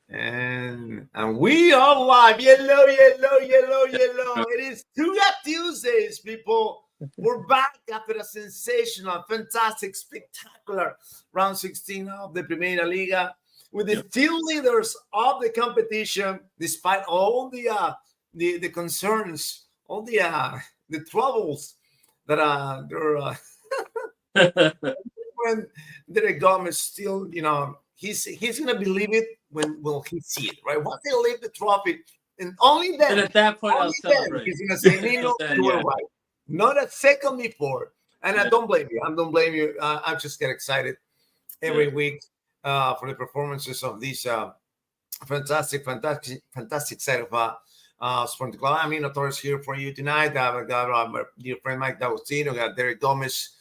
And we are live. Yellow, yellow, yellow, yellow. It is Tuga Tuesdays, people. We're back after a sensational, fantastic, spectacular round 16 of the Primera Liga with the team leaders of the competition, despite all the concerns, all the troubles that they're when Derek Gomez still, he's gonna believe it when will he see it, right? Once they leave the trophy, and only then, And at that point, I'll only then celebrate. he's gonna say, Nino, Then, you were yeah. right. Not a second before. And I don't blame you. I don't blame you. I just get excited every week for the performances of these fantastic set of Sporting Club. I mean, Torres here for you tonight. I've got my dear friend Mike D'Agostino, got Derek Gomez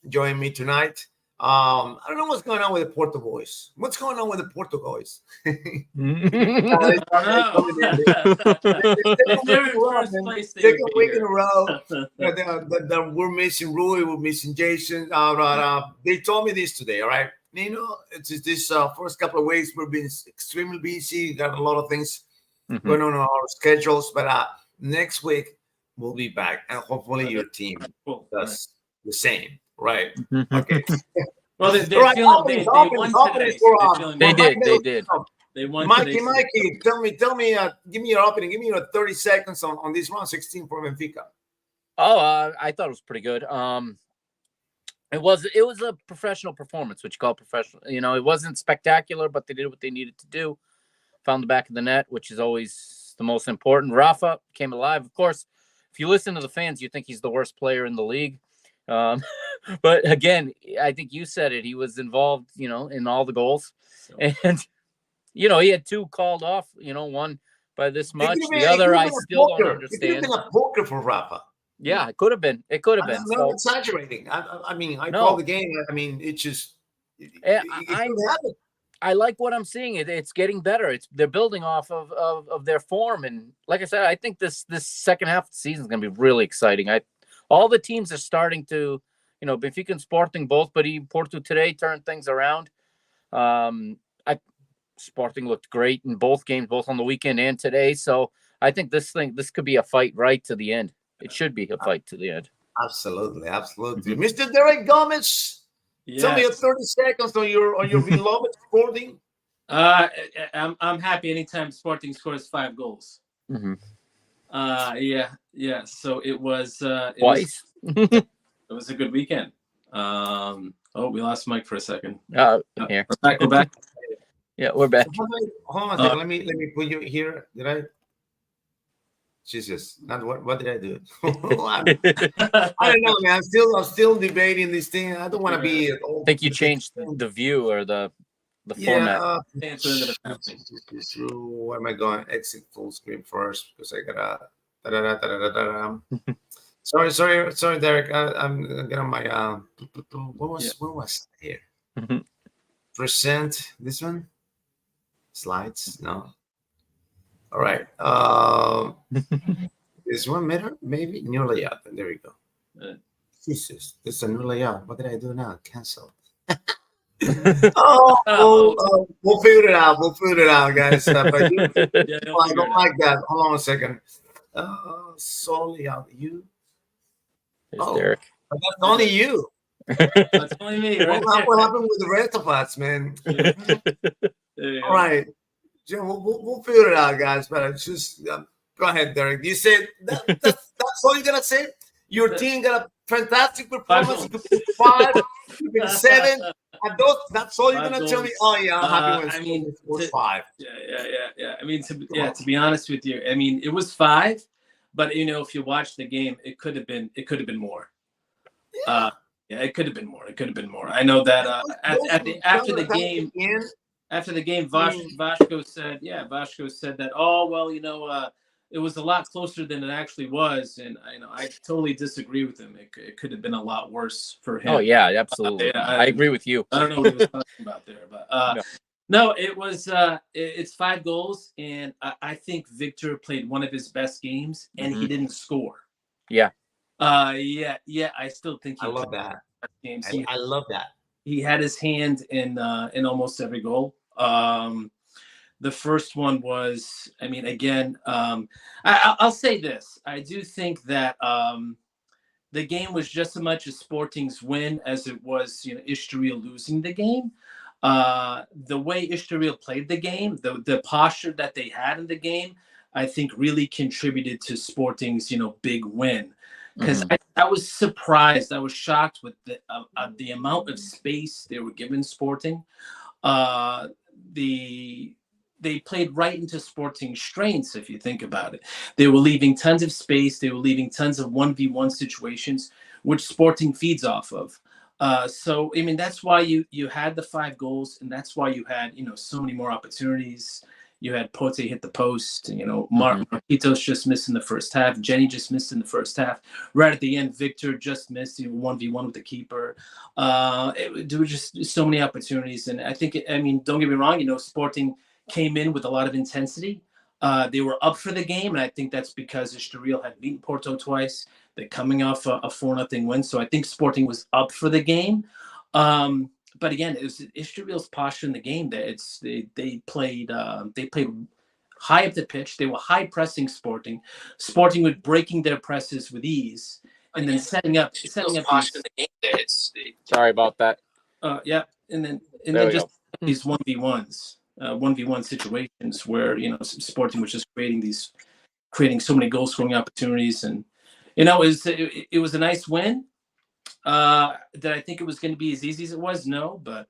joining me tonight. I don't know what's going on with the Porto boys. What's going on with the Porto boys? Second week in a row that we're missing Rui, we're missing Jason. They told me this today, all right? It's just this first couple of weeks we've been extremely busy, got a lot of things going on our schedules, but next week we'll be back, and hopefully your team does the same, right? Okay. Well, they did. They won. Mikey, tell me, give me your opening. Give me your 30 seconds on this round 16 for Benfica. I thought it was pretty good. It was a professional performance, which you call professional. It wasn't spectacular, but they did what they needed to do. Found the back of the net, which is always the most important. Rafa came alive. Of course, if you listen to the fans, you think he's the worst player in the league. But again, I think you said it. He was involved, in all the goals. And, he had two called off, one by this much. The other, I still don't understand. It could have been a poker for Rafa. Yeah, it could have been. It could have been. I'm not exaggerating. I called the game. I mean, it just it happened. I like what I'm seeing. It's getting better. They're building off of their form, and like I said, I think this second half of the season is going to be really exciting. All the teams are starting to, Benfica and Sporting both, but even Porto today turned things around. Sporting looked great in both games, both on the weekend and today. So I think this could be a fight right to the end. It should be a fight to the end. Absolutely. Mr. Derek Gomez. Yes. Tell me your 30 seconds on your beloved Sporting. I'm happy anytime Sporting scores 5 goals. Mm-hmm. Yeah. So it was twice. It was a good weekend. We lost Mike for a second. Here. We're back. Yeah, we're back. Hold on a second. Let me put you here. Did I? Jesus, what did I do? I don't know, man. I'm still debating this thing. I don't want to be. I think you changed the view or the format. Where am I going? Exit full screen first because I gotta. Sorry, Derek. I'm getting my what was here? Present this one. Slides, no. All right. This one matter? Maybe new layout. There we go. Jesus, this is a new layout. What did I do now? Cancel. We'll figure it out. Guys. But I don't like that. Hold on a second. Solely out you. Derek. But that's only you. That's only me. Right? What happened with the rest of us, man? All right. We'll figure it out, guys. But it's just go ahead, Derek. You said that's all you're gonna say. Your team got a fantastic performance. You could be 5, you could be 7. And that's all you're gonna tell me. Oh yeah, I'm happy when it was 5. Yeah. I mean, to be honest with you, I mean it was 5, but if you watch the game, it could have been more. Yeah. It could have been more. I know that after the game. After the game, Vasco said that, it was a lot closer than it actually was, and I totally disagree with him. It could have been a lot worse for him. Oh yeah, absolutely. I agree with you. I don't know what he was talking about there, but no, it was it's 5 goals, and I think Victor played one of his best games, and he didn't score. Yeah. I still think I love that. Games. I love that. He had his hand in almost every goal. The first one was, I mean, again, I'll say this. I do think that the game was just as much a Sporting's win as it was, Estoril losing the game. The way Estoril played the game, the posture that they had in the game, I think really contributed to Sporting's, big win. Because I was surprised, I was shocked with the amount of space they were giving Sporting. They played right into Sporting strengths, if you think about it. They were leaving tons of space. They were leaving tons of 1v1 situations, which Sporting feeds off of. So, I mean, that's why you had the 5 goals, and that's why you had, so many more opportunities. You had Pote hit the post, Marquitos just missed in the first half. Jenny just missed in the first half. Right at the end, Victor just missed 1v1 with the keeper. There were just so many opportunities. And I think, don't get me wrong, Sporting came in with a lot of intensity. They were up for the game, and I think that's because Estoril had beaten Porto twice. They're coming off a 4-0 win, so I think Sporting was up for the game. But again, it was Estoril's posture in the game that they played high up the pitch. They were high pressing Sporting. Sporting was breaking their presses with ease, and then setting up these, in the game. Sorry about that. Yeah, and then just these 1v1s. 1v1 situations where Sporting was just creating so many goal scoring opportunities, and it was a nice win. Did I think it was going to be as easy as it was? No, but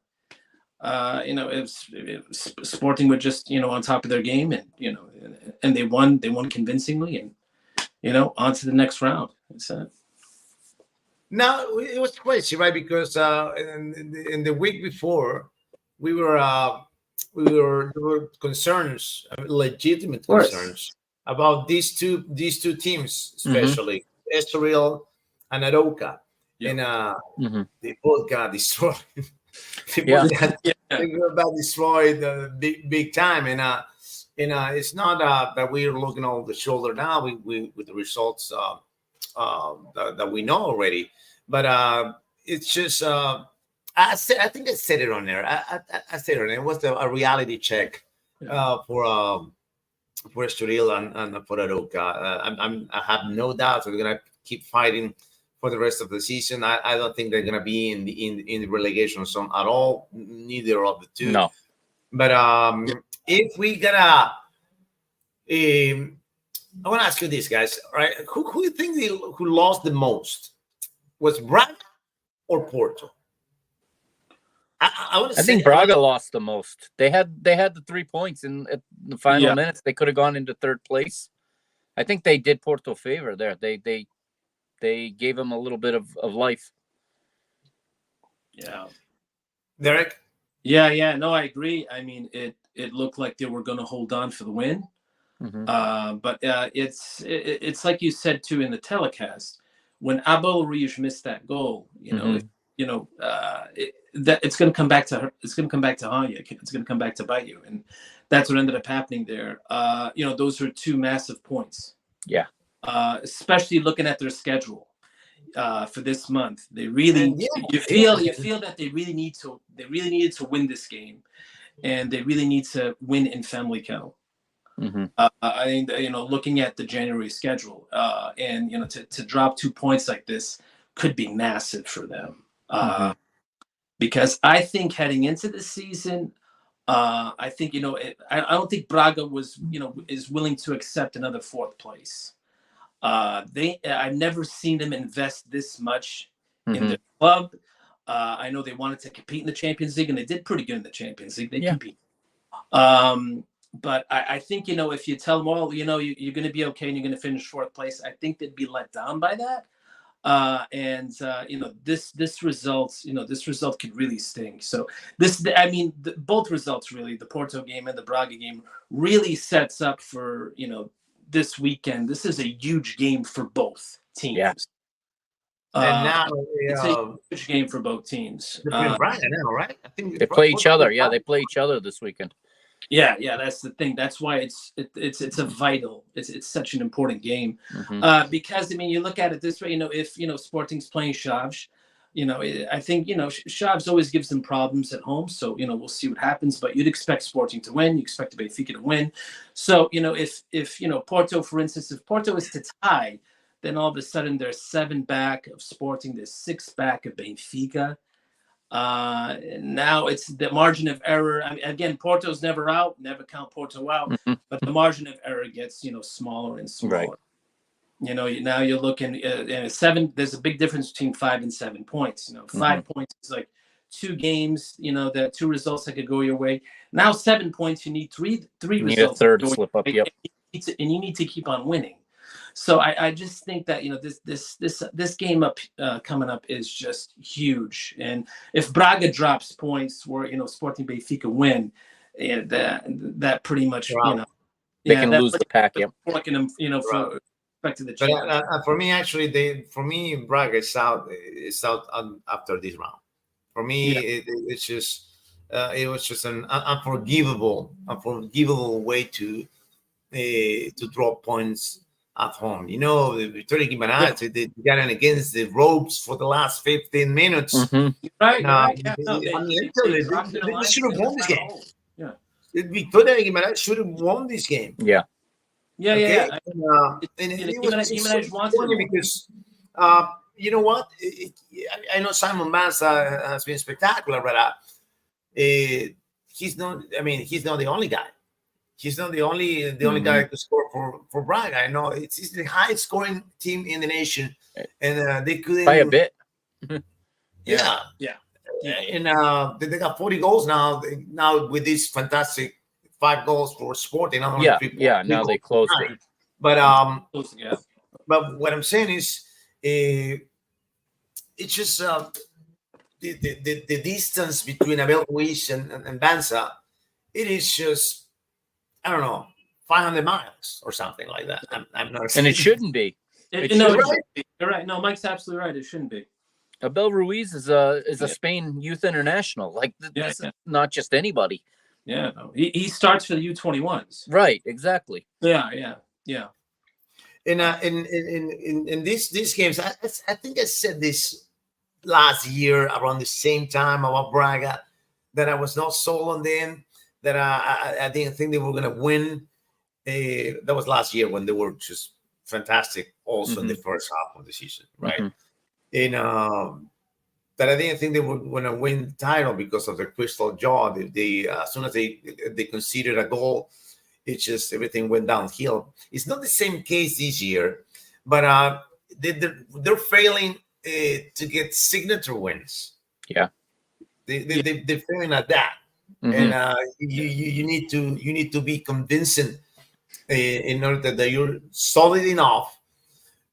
it was Sporting were just on top of their game, and and they won convincingly, and on to the next round. No, it was crazy, right? Because in the week before, there were concerns, legitimate concerns about these two teams, especially Estoril and Arouca. Yeah. And they both got destroyed. They got destroyed big time. And it's not that we're looking over the shoulder now with the results that we know already. But it's just I think I said it on there. I said it on there. It was a reality check for Estoril and for Arouca. I have no doubt we're gonna keep fighting for the rest of the season. I don't think they're gonna be in the relegation zone at all. Neither of the two. No. But if we gotta, I want to ask you this, guys. Right? Who you think who lost the most? Was Braga or Porto? I think Braga lost the most. They had the 3 points in the final minutes. They could have gone into third place. I think they did Porto favor there. They gave him a little bit of life. Yeah. Derek? Yeah. No, I agree. I mean, it looked like they were going to hold on for the win. But it's like you said, too, in the telecast. When Abel Ruiz missed that goal, that it's going to come back to her. It's going to come back to haunt you. It's going to come back to bite you. And that's what ended up happening there. Those are 2 massive points. Yeah. Especially looking at their schedule for this month, they really you feel that they really needed to win this game, and they really need to win in Famalicão. I think looking at the January schedule, and to drop 2 points like this could be massive for them. Because I think heading into the season, I think I don't think Braga is willing to accept another 4th place. I've never seen them invest this much in the club. I know they wanted to compete in the Champions League, and they did pretty good in the Champions League. They compete. But I think if you tell them, well, you're going to be okay and you're going to finish 4th place, I think they'd be let down by that. This result could really sting. So both results really, the Porto game and the Braga game, really sets up for this weekend. This is a huge game for both teams. Yeah. And now it's a huge game for both teams. Braga now, right? I think they play each other. Yeah, they play each other this weekend. Yeah, that's the thing. That's why it's a vital. It's such an important game because you look at it this way. If Sporting's playing Chaves, I think Chaves always gives them problems at home, so we'll see what happens. But you'd expect Sporting to win, you expect Benfica to win. So if Porto, for instance, if Porto is to tie, then all of a sudden they're 7 back of Sporting, they're 6 back of Benfica. Now it's the margin of error. I mean, again, Porto's never out, never count Porto out, but the margin of error gets smaller and smaller. Right. Now you're looking at 7. There's a big difference between 5 and 7 points. 5 points is like 2 games. That 2 results that could go your way. Now 7 points, you need three You need results. a third slip up. Yep. And you need to keep on winning. So I just think that this game up coming up is just huge. And if Braga drops points where Sporting Benfica win, that pretty much they can lose the pack. Yep. Forking them for. To the for me, actually, Braga is out after this round. For me, it's just it was just an unforgivable way to draw points at home. Victoria Guimaraes, they got in against the ropes for the last 15 minutes. Right. They should have won this game. Yeah, Victoria Guimaraes should have won this game. Yeah. Yeah. And it was funny because you know what? I know Simon Massa has been spectacular, but he's not. I mean, he's not the only guy. He's not the only guy to score for Braga. I know it's the highest scoring team in the nation, and they couldn't by a bit. Yeah. And they got 40 goals now. Now with this fantastic 5 goals for Sporting. Now they closed it. But but what I'm saying is, it's just the distance between Abel Ruiz and Banza. It is just, I don't know, 500 miles or something like that. I'm not. And it shouldn't be. You're right. No, Mike's absolutely right. It shouldn't be. Abel Ruiz is a Spain youth international. Like this is not just anybody. Yeah, no. He starts for the U21s. Right, exactly. Yeah. In these games, I think I said this last year around the same time about Braga, that I was not sold on them, that I didn't think they were going to win. That was last year when they were just fantastic also in the first half of the season, right? That I didn't think they were going to win the title because of their crystal jaw. They as soon as they conceded a goal, it's just everything went downhill. It's not the same case this year, but they're failing to get signature wins. Yeah, they're failing at that, and you need to be convincing in order that you're solid enough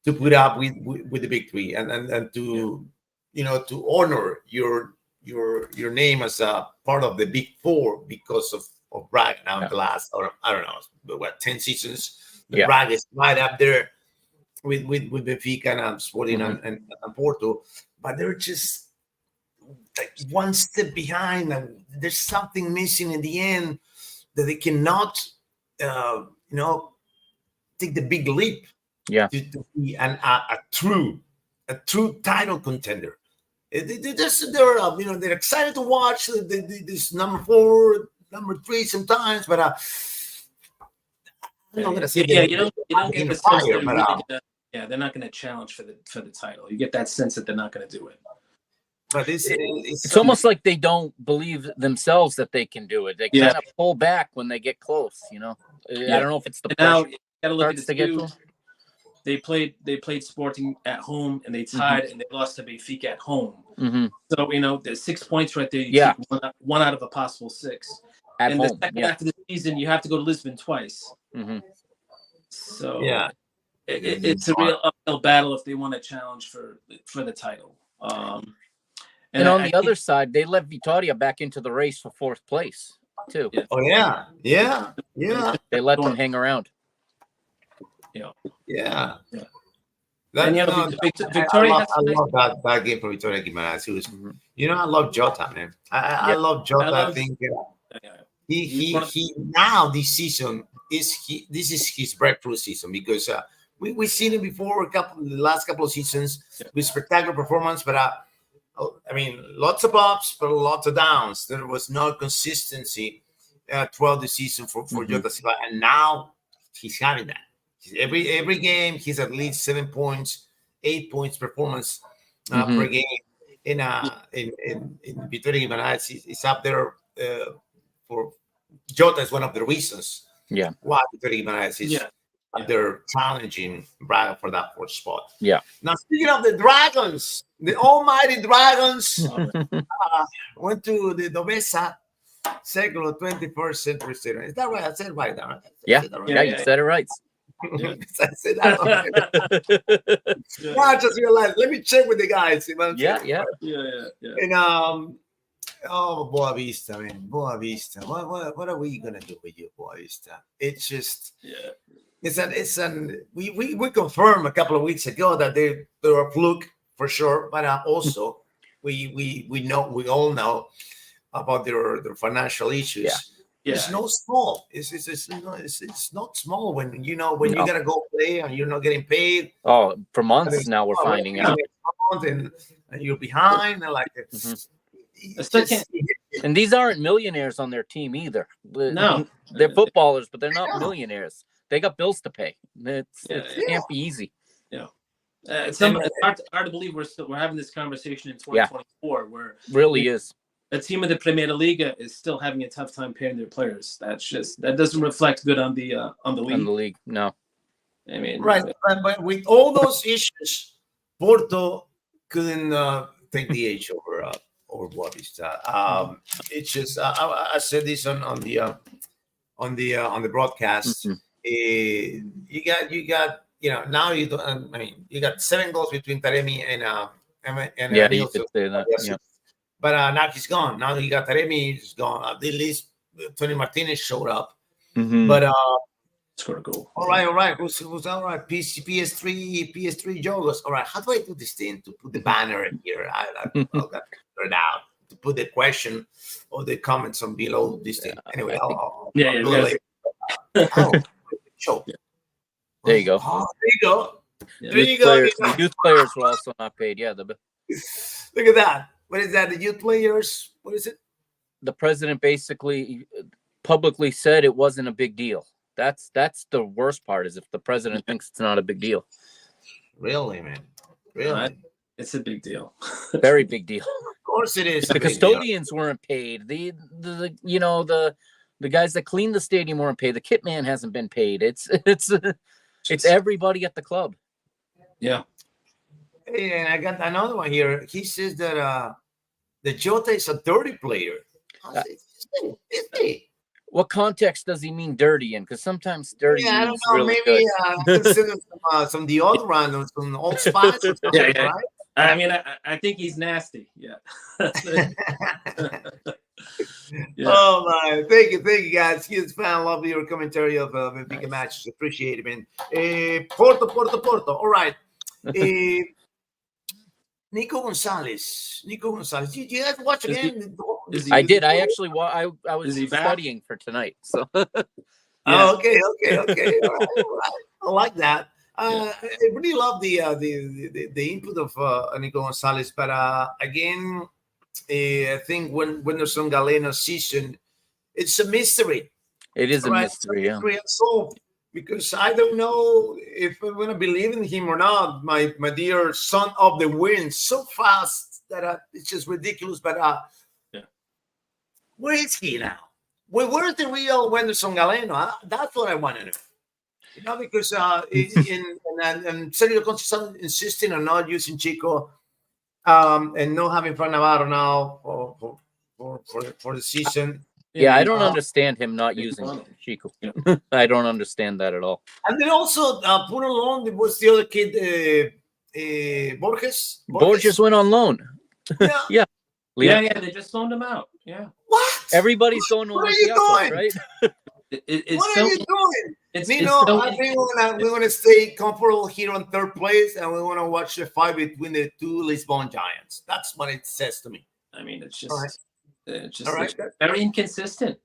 to put up with the victory and to to honor your name as a part of the Big Four because of Braga now in the last, or I don't know, 10 seasons. The Braga is right up there with Benfica and Sporting and Porto, but they're just like one step behind. And there's something missing in the end that they cannot, take the big leap. Yeah, to be a true title contender. They're excited to watch this number 4, number 3 sometimes, but I'm not gonna say you don't get the sense they're not gonna challenge for the title. You get that sense that they're not gonna do it. But it's almost like they don't believe themselves that they can do it. They kind of pull back when they get close. I don't know if it's the pressure. Now you gotta look at this. They played Sporting at home and they tied and they lost to Benfica at home. So there's 6 points right there. You take one out of a possible 6. At home, the second half of the season, you have to go to Lisbon twice. So it's a real uphill battle if they want to challenge for the title. And on the other side, they let Vitória back into the race for 4th place too. Oh yeah. They let them hang around. Yeah. Victoria. I love that game for Victoria Guimaraes. He was, I love Jota, man. I love Jota. I think he now this season this is his breakthrough season because we've seen him before the last couple of seasons with spectacular performance, but I mean, lots of ups, but lots of downs. There was no consistency throughout the season for Jota Silva, and now he's having that. Every game, he's at least 7 points, 8 points performance per game. In Vitória Guimarães, he's up there for Jota is one of the reasons. Yeah. Why Vitória Guimarães is they're challenging Braga for that fourth spot. Yeah. Now, speaking of the Dragons, the almighty Dragons went to the Dovesa Século 21st Century Stadium. Is that right? I said it right now. Yeah. Right? Yeah, you said it right. I said that. No, I just realized. Let me check with the guys. Yeah. And Boa Vista, man, Boa Vista. What are we gonna do with you, Boa Vista? It's just, we confirmed a couple of weeks ago that they're a fluke for sure, but also we all know about their financial issues. It's not small. It's not small when you gotta go play and you're not getting paid. Oh, for months now we're finding out. And you're behind and like and these aren't millionaires on their team either. No, they're footballers, but they're not millionaires. They got bills to pay. It can't be easy. Yeah, it's hard to believe we're having this conversation in 2024, where really is. A team of the Primera Liga is still having a tough time paying their players. That doesn't reflect good on the league. On the league, no. I mean, right, but with all those issues, Porto couldn't take the edge over Boa Vista. It's just I said this on the broadcast. You got now you don't. I mean, you got 7 goals between Taremi and you could say that. Yeah. But now he's gone. Now you got Taremi, he's gone. At least Tony Martinez showed up. But scored a goal. All right. Who's all right? PS3 Jogos. All right. How do I do this thing to put the banner in here? I'll figure it out. To put the question or the comments on below this thing. Anyway, I'll go later. Show. There you go. Oh, there you go. Yeah. There you go. The youth players were also not paid. Yeah. Look at that. What is that? The youth players? What is it? The president basically publicly said it wasn't a big deal. That's the worst part, is if the president thinks it's not a big deal. Really, man? Really? It's a big deal. Very big deal. Of course it is. The custodians weren't paid. The guys that clean the stadium weren't paid. The kit man hasn't been paid. It's everybody at the club. Yeah. Hey, and I got another one here. He says that the Jota is a dirty player. Is he? What context does he mean dirty in? Because sometimes dirty I don't means know. really Maybe good. some deodorant or some Old Spice or something, right? I mean, I think he's nasty. Yeah. Oh my! Thank you, guys. Here's fan. Love your commentary of Benfica matches. Appreciate it, man. Porto. All right. Nico Gonzalez. Did you guys watch again? I did. I actually I was studying for tonight. So. Okay. All right. I like that. I really love the input of Nico Gonzalez, but again, I think when there's some Galeno season, it's a mystery. It is a mystery, yeah. Unsolved, because I don't know if I'm going to believe in him or not. My dear son of the wind, so fast that it's just ridiculous. But where is he now? Where's the real Wenderson Galeno? That's what I want to know. Because and Sergio Conceição insisting on not using Chico and not having Fran Navarro now for the season. Yeah, I don't understand him not using Chico. I don't understand that at all. And then also put on loan was the other kid, Borges. Borges went on loan. Yeah. Yeah. They just loaned him out. Yeah. What? Everybody's going to what are you doing? Right? What are you doing? I think we're gonna stay comfortable here on third place, and we want to watch the fight between the two Lisbon Giants. That's what it says to me. I mean, it's just right. Very inconsistent.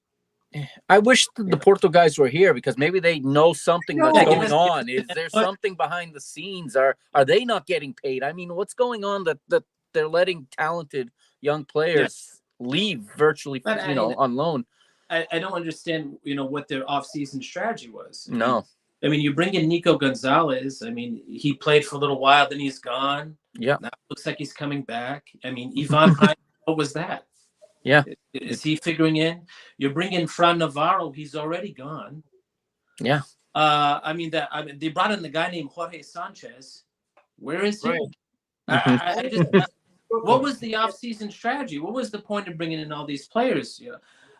I wish the Porto guys were here, because maybe they know something that's going on. Is there something behind the scenes? Are they not getting paid? I mean, what's going on that they're letting talented young players leave virtually, on loan. I don't understand, what their off-season strategy was. I mean, you bring in Nico Gonzalez. I mean, he played for a little while, then he's gone. Yeah. Now it looks like he's coming back. I mean, Ivan Hine, what was that? Yeah. Is he figuring in? You bring in Fran Navarro, he's already gone. Yeah. They brought in the guy named Jorge Sanchez. Where is he? Right. What was the off-season strategy? What was the point of bringing in all these players?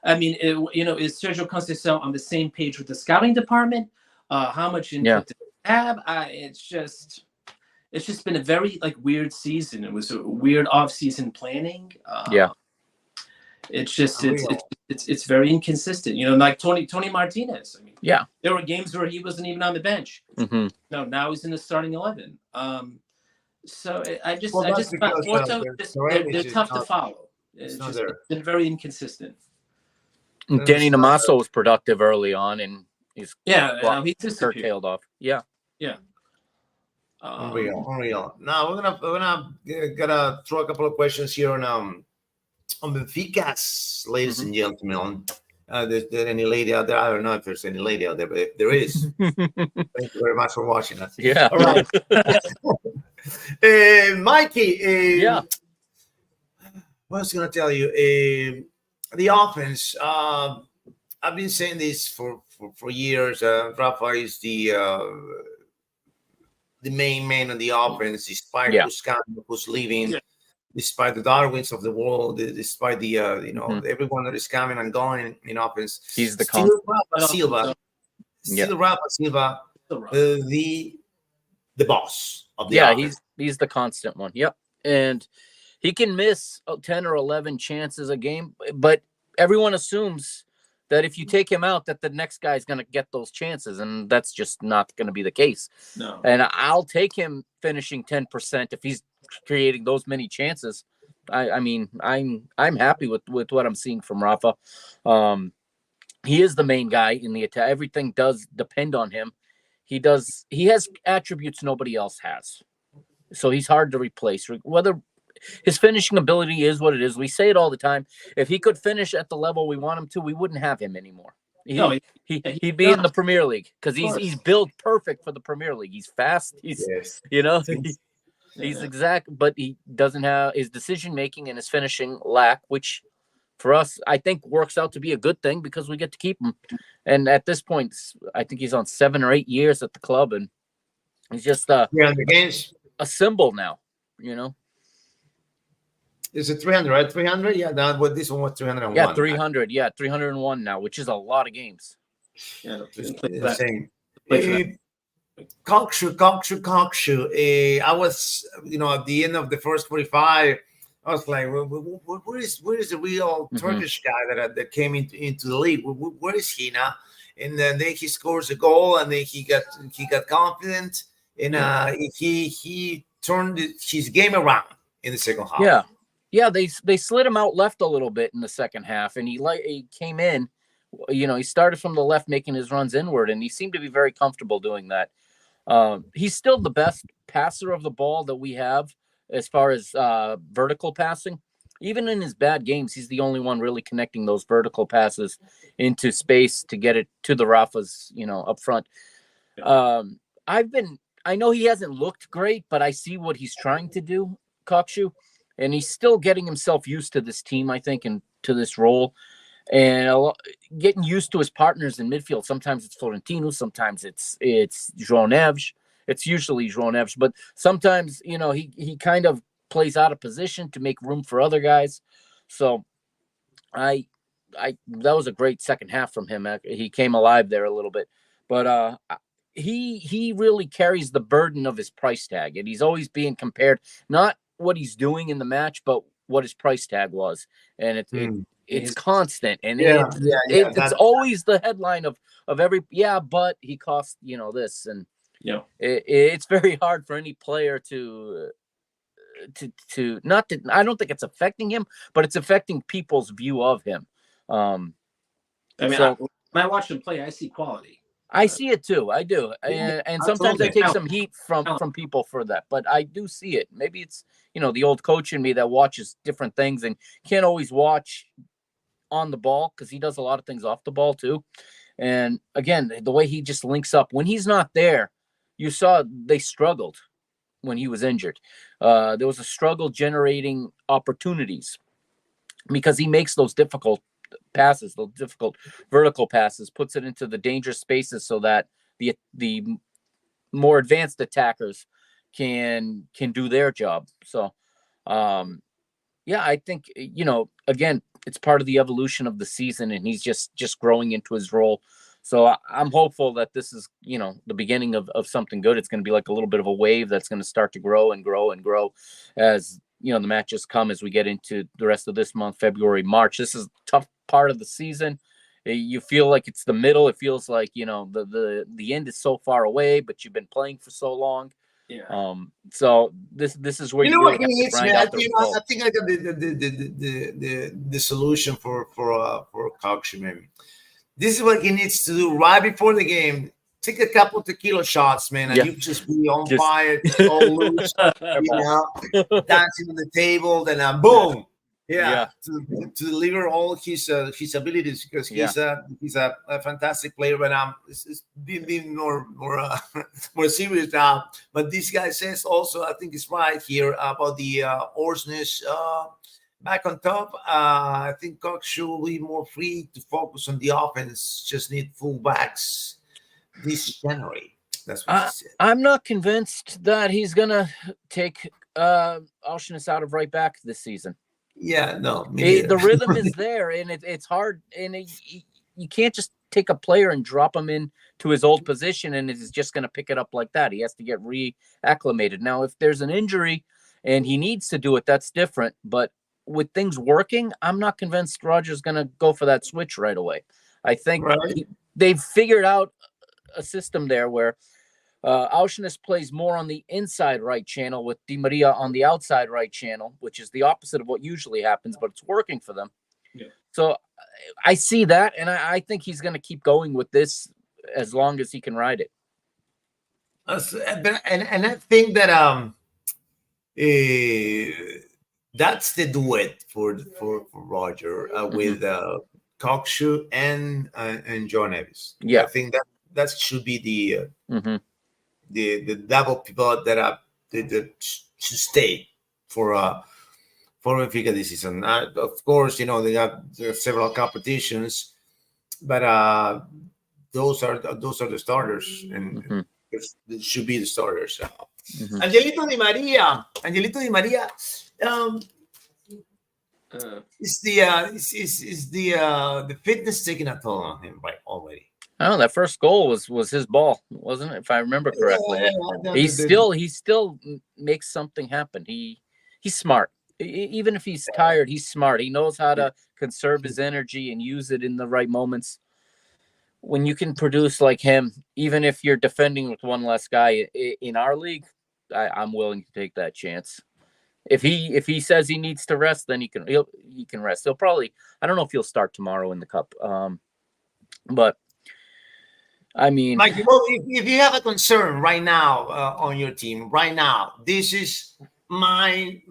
I mean, is Sergio Conceição on the same page with the scouting department? How much input did they have? It's just been a very weird season. It was a weird off-season planning. It's just it's very inconsistent. Like Tony Martinez. I mean, there were games where he wasn't even on the bench. No, now he's in the starting 11. So I just Porto, they're tough to follow. It's been very inconsistent. Danny Namaso was productive early on, and he's he's curtailed off. Yeah. Unreal. Now we're gonna throw a couple of questions here on Benfica's, ladies and gentlemen. There's any lady out there? I don't know if there's any lady out there, but if there is, thank you very much for watching us. Yeah. All right. Mikey. What was I going to tell you? The offense. I've been saying this for years. Rafa is the main man on the offense, despite who's leaving. Despite the Darwins of the world, despite the everyone that is coming and going in offense, he's the Rafa Silva. Still Rafa Silva, the boss of the offense. he's the constant one. Yep, and he can miss 10 or 11 chances a game, but everyone assumes that if you take him out, that the next guy is going to get those chances, and that's just not going to be the case. No, and I'll take him finishing 10% if he's creating those many chances. I mean, I'm happy with what I'm seeing from Rafa. He is the main guy in the attack. Everything does depend on him. He has attributes nobody else has, so he's hard to replace. Whether his finishing ability is what it is, we say it all the time. If he could finish at the level we want him to, we wouldn't have him anymore. He'd be in the Premier League because he's built perfect for the Premier League. He's fast. He's exact, but he doesn't have his decision making and his finishing lack, which for us, I think works out to be a good thing because we get to keep him. And at this point, I think he's on 7 or 8 years at the club, and he's just a symbol now. Is it 300? Right, 300. Yeah, this one was 301. Yeah, 300. Yeah, 301 now, which is a lot of games. Yeah, insane. Kokshu. I was, at the end of the first 45, I was like, where is the real Turkish guy that came into the league? Where is he now? And then he scores a goal, and then he got confident, and he turned his game around in the second half. Yeah. They slid him out left a little bit in the second half, and he came in. He started from the left, making his runs inward, and he seemed to be very comfortable doing that. He's still the best passer of the ball that we have as far as vertical passing. Even in his bad games, he's the only one really connecting those vertical passes into space to get it to the Rafas, up front. I know he hasn't looked great, but I see what he's trying to do, Kokshu, and he's still getting himself used to this team, I think, and to this role. And getting used to his partners in midfield. Sometimes it's Florentino, sometimes it's João Neves. It's usually João Neves, but sometimes he kind of plays out of position to make room for other guys. So that was a great second half from him. He came alive there a little bit, but he really carries the burden of his price tag, and he's always being compared not what he's doing in the match, but what his price tag was, and it's constant, and it's always the headline of every but he cost this, and it's very hard for any player to not to. I don't think it's affecting him, but it's affecting people's view of him. When I watch him play, I see quality. I see it too. I do, and sometimes I take some heat from people for that, but I do see it. Maybe it's the old coach in me that watches different things and can't always watch on the ball because he does a lot of things off the ball too. And again, the way he just links up when he's not there, you saw they struggled when he was injured. There was a struggle generating opportunities because he makes those difficult passes, those difficult vertical passes, puts it into the dangerous spaces so that the more advanced attackers can do their job. So, yeah, I think again, it's part of the evolution of the season, and he's just growing into his role. So I'm hopeful that this is the beginning of something good. It's going to be like a little bit of a wave that's going to start to grow and grow and grow as the matches come as we get into the rest of this month, February, March. This is a tough part of the season. You feel like it's the middle. It feels like the end is so far away, but you've been playing for so long. Yeah. So this is where you really have to grind out the result. I think I got the solution for Coxie, maybe. This is what he needs to do right before the game. Take a couple tequila shots, man, and you just be on fire, all loose, dancing on the table, then boom, to deliver all his abilities, because he's a fantastic player. But it's being more more serious now. But this guy says also, I think it's right here about the hoarseness. Back on top, I think Cox should be more free to focus on the offense. Just need fullbacks this January. That's what he said. I'm not convinced that he's gonna take Auschwitz out of right back this season. Yeah, no. The rhythm is there, and it's hard, and you can't just take a player and drop him in to his old position, and he's just gonna pick it up like that. He has to get reacclimated. Now, if there's an injury and he needs to do it, that's different. But with things working, I'm not convinced Roger's going to go for that switch right away. I think they've figured out a system there where Auschwitz plays more on the inside right channel with Di Maria on the outside right channel, which is the opposite of what usually happens, but it's working for them. Yeah. So I see that, and I think he's going to keep going with this as long as he can ride it. And I think that that's the duet for Roger with Coxu and John Evans. Yeah, I think that should be the double people that should stay for Benfica this season. Of course, they have several competitions, but those are the starters, and it should be the starters. Angelito Di Maria. Is the fitness taking a toll on him already? Oh, that first goal was his ball, wasn't it? If I remember correctly. He still makes something happen. He's smart. Even if he's tired, he's smart. He knows how to conserve his energy and use it in the right moments. When you can produce like him, even if you're defending with one less guy in our league, I'm willing to take that chance. If he says he needs to rest, then he can rest. He'll probably, I don't know if he'll start tomorrow in the cup. But I mean, Mike, if you have a concern right now on your team, right now, this is the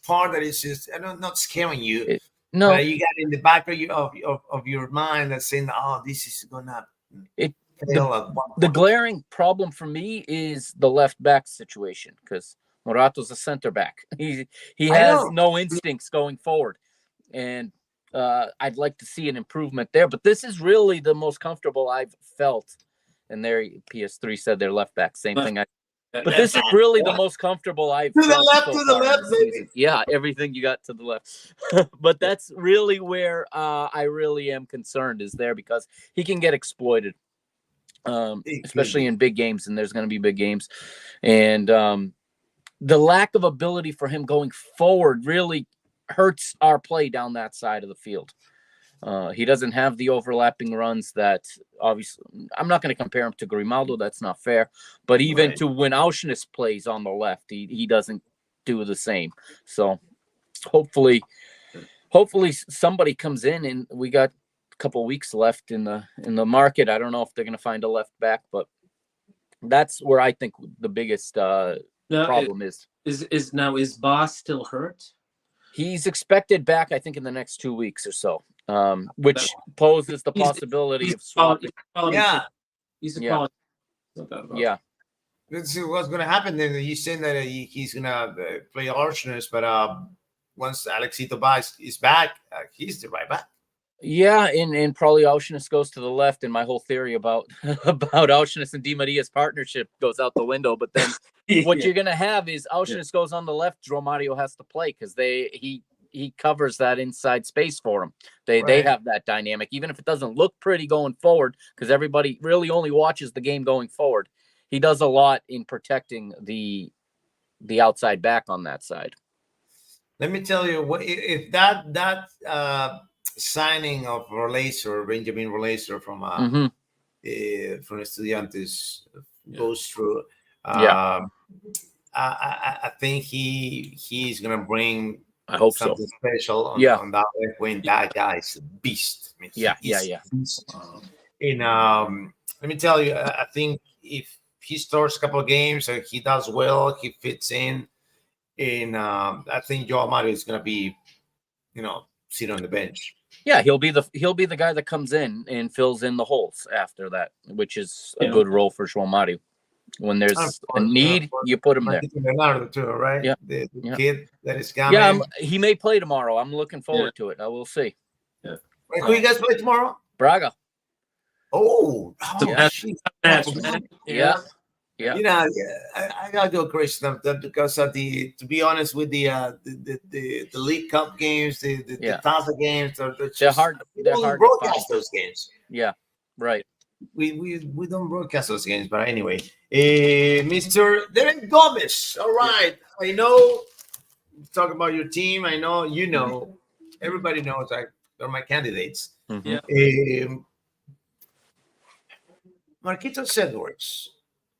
part that is just not scaring you. No, you got in the back of your mind that's saying, "Oh, this is gonna." The glaring problem for me is the left back situation because Morato's a center back. He has no instincts going forward, and I'd like to see an improvement there. But this is really the most comfortable I've felt. And there, PS3 said their left back. Same thing. But this is really the most comfortable I've felt. To the left, baby. Yeah, everything you got to the left. But that's really where I really am concerned is there because he can get exploited. Especially in big games, and there's going to be big games, and the lack of ability for him going forward really hurts our play down that side of the field. He doesn't have the overlapping runs that obviously I'm not going to compare him to Grimaldo. That's not fair, but even to when Auschwitz plays on the left, he doesn't do the same. So hopefully somebody comes in and we got couple weeks left in the market. I don't know if they're going to find a left back, but that's where I think the biggest problem is. Is Boss still hurt? He's expected back, I think, in the next 2 weeks or so, which poses the possibility of swapping. He's a quality. Yeah. Let's see what's going to happen then. He's saying that he's going to play Arsenal, but once Alexito Baez is back, he's the right back. Yeah, and probably Auchness goes to the left, and my whole theory about Auchness and Di Maria's partnership goes out the window. But then what you're gonna have is Auchness goes on the left, João Mario has to play because he covers that inside space for him. They have that dynamic, even if it doesn't look pretty going forward, because everybody really only watches the game going forward. He does a lot in protecting the outside back on that side. Let me tell you, if that signing of Benjamin Relacer from Estudiantes goes through, I think he's gonna bring something special on that way when that guy's a beast. I mean, beast. And let me tell you, I think if he starts a couple of games and he does well, he fits in, and I think João Mario is gonna be, sit on the bench. Yeah, he'll be the guy that comes in and fills in the holes after that, which is a good role for João Mario. When there's a need, you put him there. Leonardo too, right? Yeah, the kid that is coming. Yeah, he may play tomorrow. I'm looking forward to it. I will see. Yeah. Wait, who you guys play tomorrow? Braga. Yeah. I gotta go crazy because to be honest with the League Cup games, the Taza games, they're hard. They're hard to broadcast those games. Yeah, right. We don't broadcast those games, but anyway, Mr. Derek Gomez. All right, I know. Talk about your team. I know everybody knows they're my candidates. Mm-hmm. Marquitos Edwards.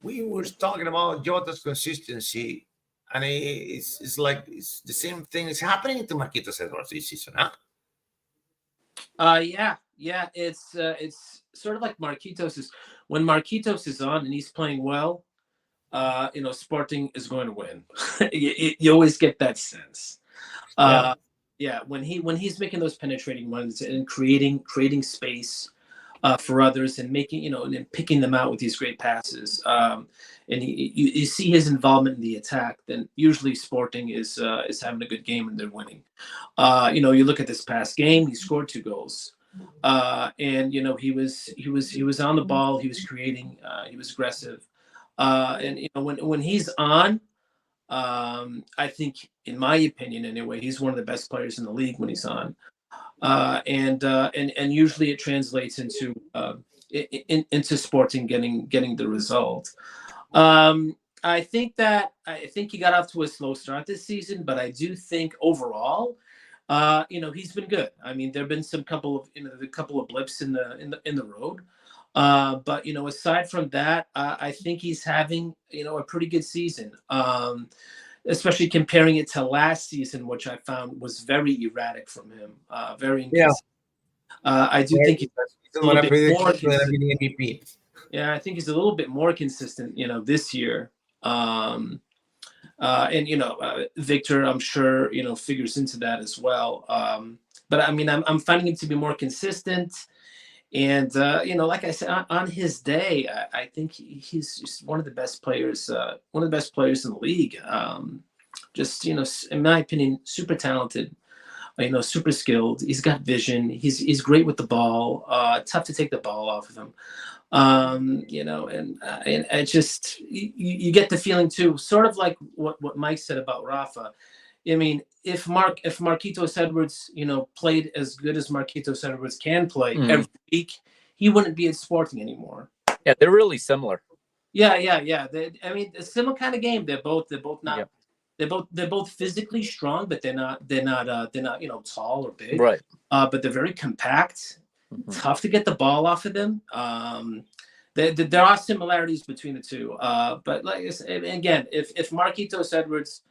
We were talking about Jota's consistency, and it's like it's the same thing is happening to Marquitos Edwards this season, huh? Yeah. It's sort of like when Marquitos is on and he's playing well, Sporting is going to win. you always get that sense. When he's making those penetrating runs and creating space for others and making, and picking them out with these great passes. And you see his involvement in the attack, then usually Sporting is having a good game and they're winning. You look at this past game, he scored 2 goals. And he was on the ball, he was creating, he was aggressive. And when he's on, I think, in my opinion anyway, he's one of the best players in the league when he's on. And usually it translates into Sporting getting the result. I think he got off to a slow start this season, but I do think overall, he's been good. I mean, there've been a couple of blips in the road. But aside from that, I think he's having a pretty good season. Especially comparing it to last season, which I found was very erratic from him. Very inconsistent. I do think he's a little bit more consistent. Yeah, I think he's a little bit more consistent, this year. And Victor, I'm sure, figures into that as well. But I mean, I'm finding him to be more consistent. And, like I said, on his day, I think he's just one of the best players in the league. Just, in my opinion, super talented, super skilled. He's got vision. He's great with the ball. Tough to take the ball off of him. And I just, you get the feeling too, sort of like what Mike said about Rafa. I mean, if Marquitos Edwards, played as good as Marquitos Edwards can play every week, he wouldn't be at Sporting anymore. Yeah, they're really similar. Yeah. A similar kind of game. They're both not. Yeah. They're both physically strong, but they're not tall or big. Right. But they're very compact. Mm-hmm. Tough to get the ball off of them. There are similarities between the two. But like I said, again, if Marquitos Edwards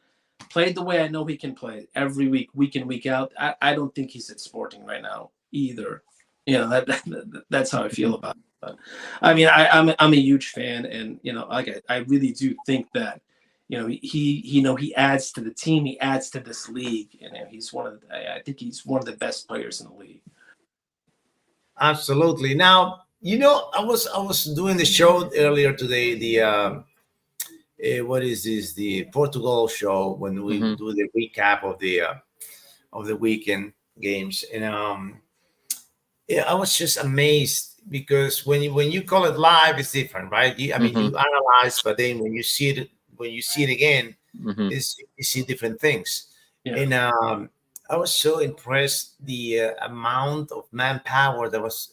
played the way I know he can play every week in, week out, I don't think he's at Sporting right now either. That's how I feel about it. But I mean, I'm a huge fan, and like I really do think that he adds to the team, he adds to this league, and I think he's one of the best players in the league. Absolutely. Now, I was doing the show earlier today. What is this? The Portugal show, when we do the recap of the weekend games, and I was just amazed because when you call it live, it's different, right? You analyze, but then when you see it again, you see different things. Yeah. And I was so impressed the amount of manpower that was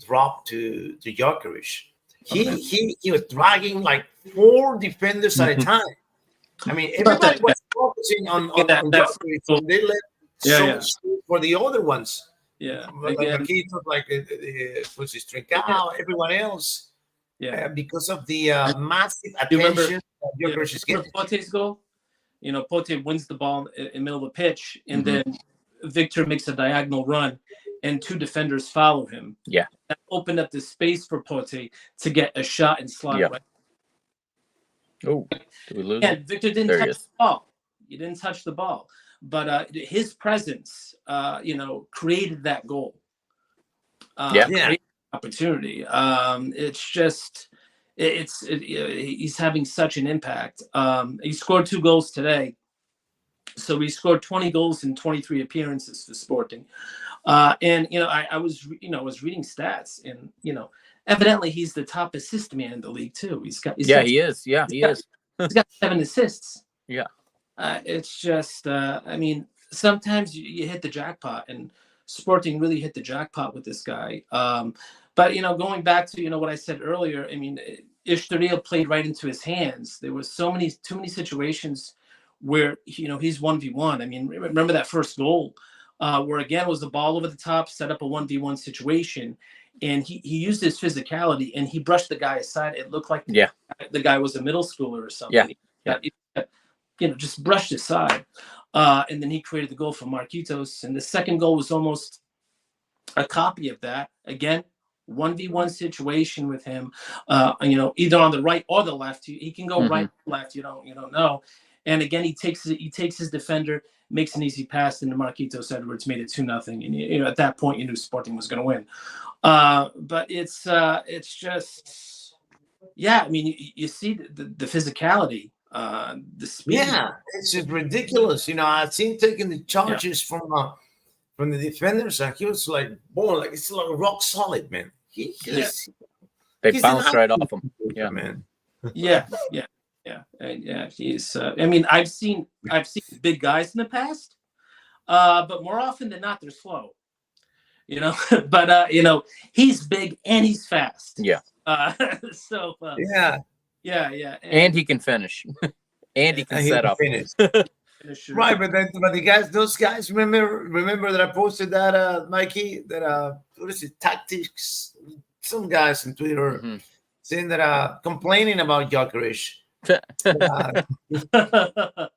dropped to Gyökeres. He was dragging like 4 defenders at a time. I mean, everybody was focusing on Gyökeres, and they left so much for the other ones. Yeah, like Marquinhos, like Francis Trincao, everyone else. Yeah, because of the massive attention that Gyökeres is getting. Pote's goal. Pote wins the ball in the middle of the pitch, and then Victor makes a diagonal run, and 2 defenders follow him. Yeah, that opened up the space for Pote to get a shot and slot right. Oh, did we lose? And Victor didn't touch the ball. He didn't touch the ball, but his presence, created that goal. Created opportunity. It's just, he's having such an impact. He scored 2 goals today, so he scored 20 goals in 23 appearances for Sporting. And I was reading stats, and evidently he's the top assist man in the league too. He is. He's got 7 assists. Yeah. It's just, I mean, sometimes you hit the jackpot, and Sporting really hit the jackpot with this guy. But going back to what I said earlier, I mean, Ishtaril played right into his hands. There was too many situations where he's 1v1. I mean, remember that first goal where again was the ball over the top, set up a 1v1 situation, and he used his physicality and he brushed the guy aside. It looked like the guy was a middle schooler or something. Just brushed aside, and then he created the goal for Marquinhos. And the second goal was almost a copy of that. Again, 1v1 situation with him, either on the right or the left. He can go right or left. You don't know. And again, he takes his defender, makes an easy pass, and Marquinhos Edwards made it 2-0. And at that point, you knew Sporting was going to win. But it's just, I mean, you see the physicality, the speed. Yeah, it's just ridiculous. I've seen taking the charges from the defenders, and he was like, boy, like it's like rock solid, man. They bounced right off him. Yeah, man. Yeah. He's. I mean, I've seen big guys in the past, but more often than not, they're slow. But he's big and he's fast. Yeah. And he can finish. And he can set up. Finish. Right, but those guys, remember that I posted that Mikey, that what is it, tactics? Some guys on Twitter saying that complaining about Gyökeres.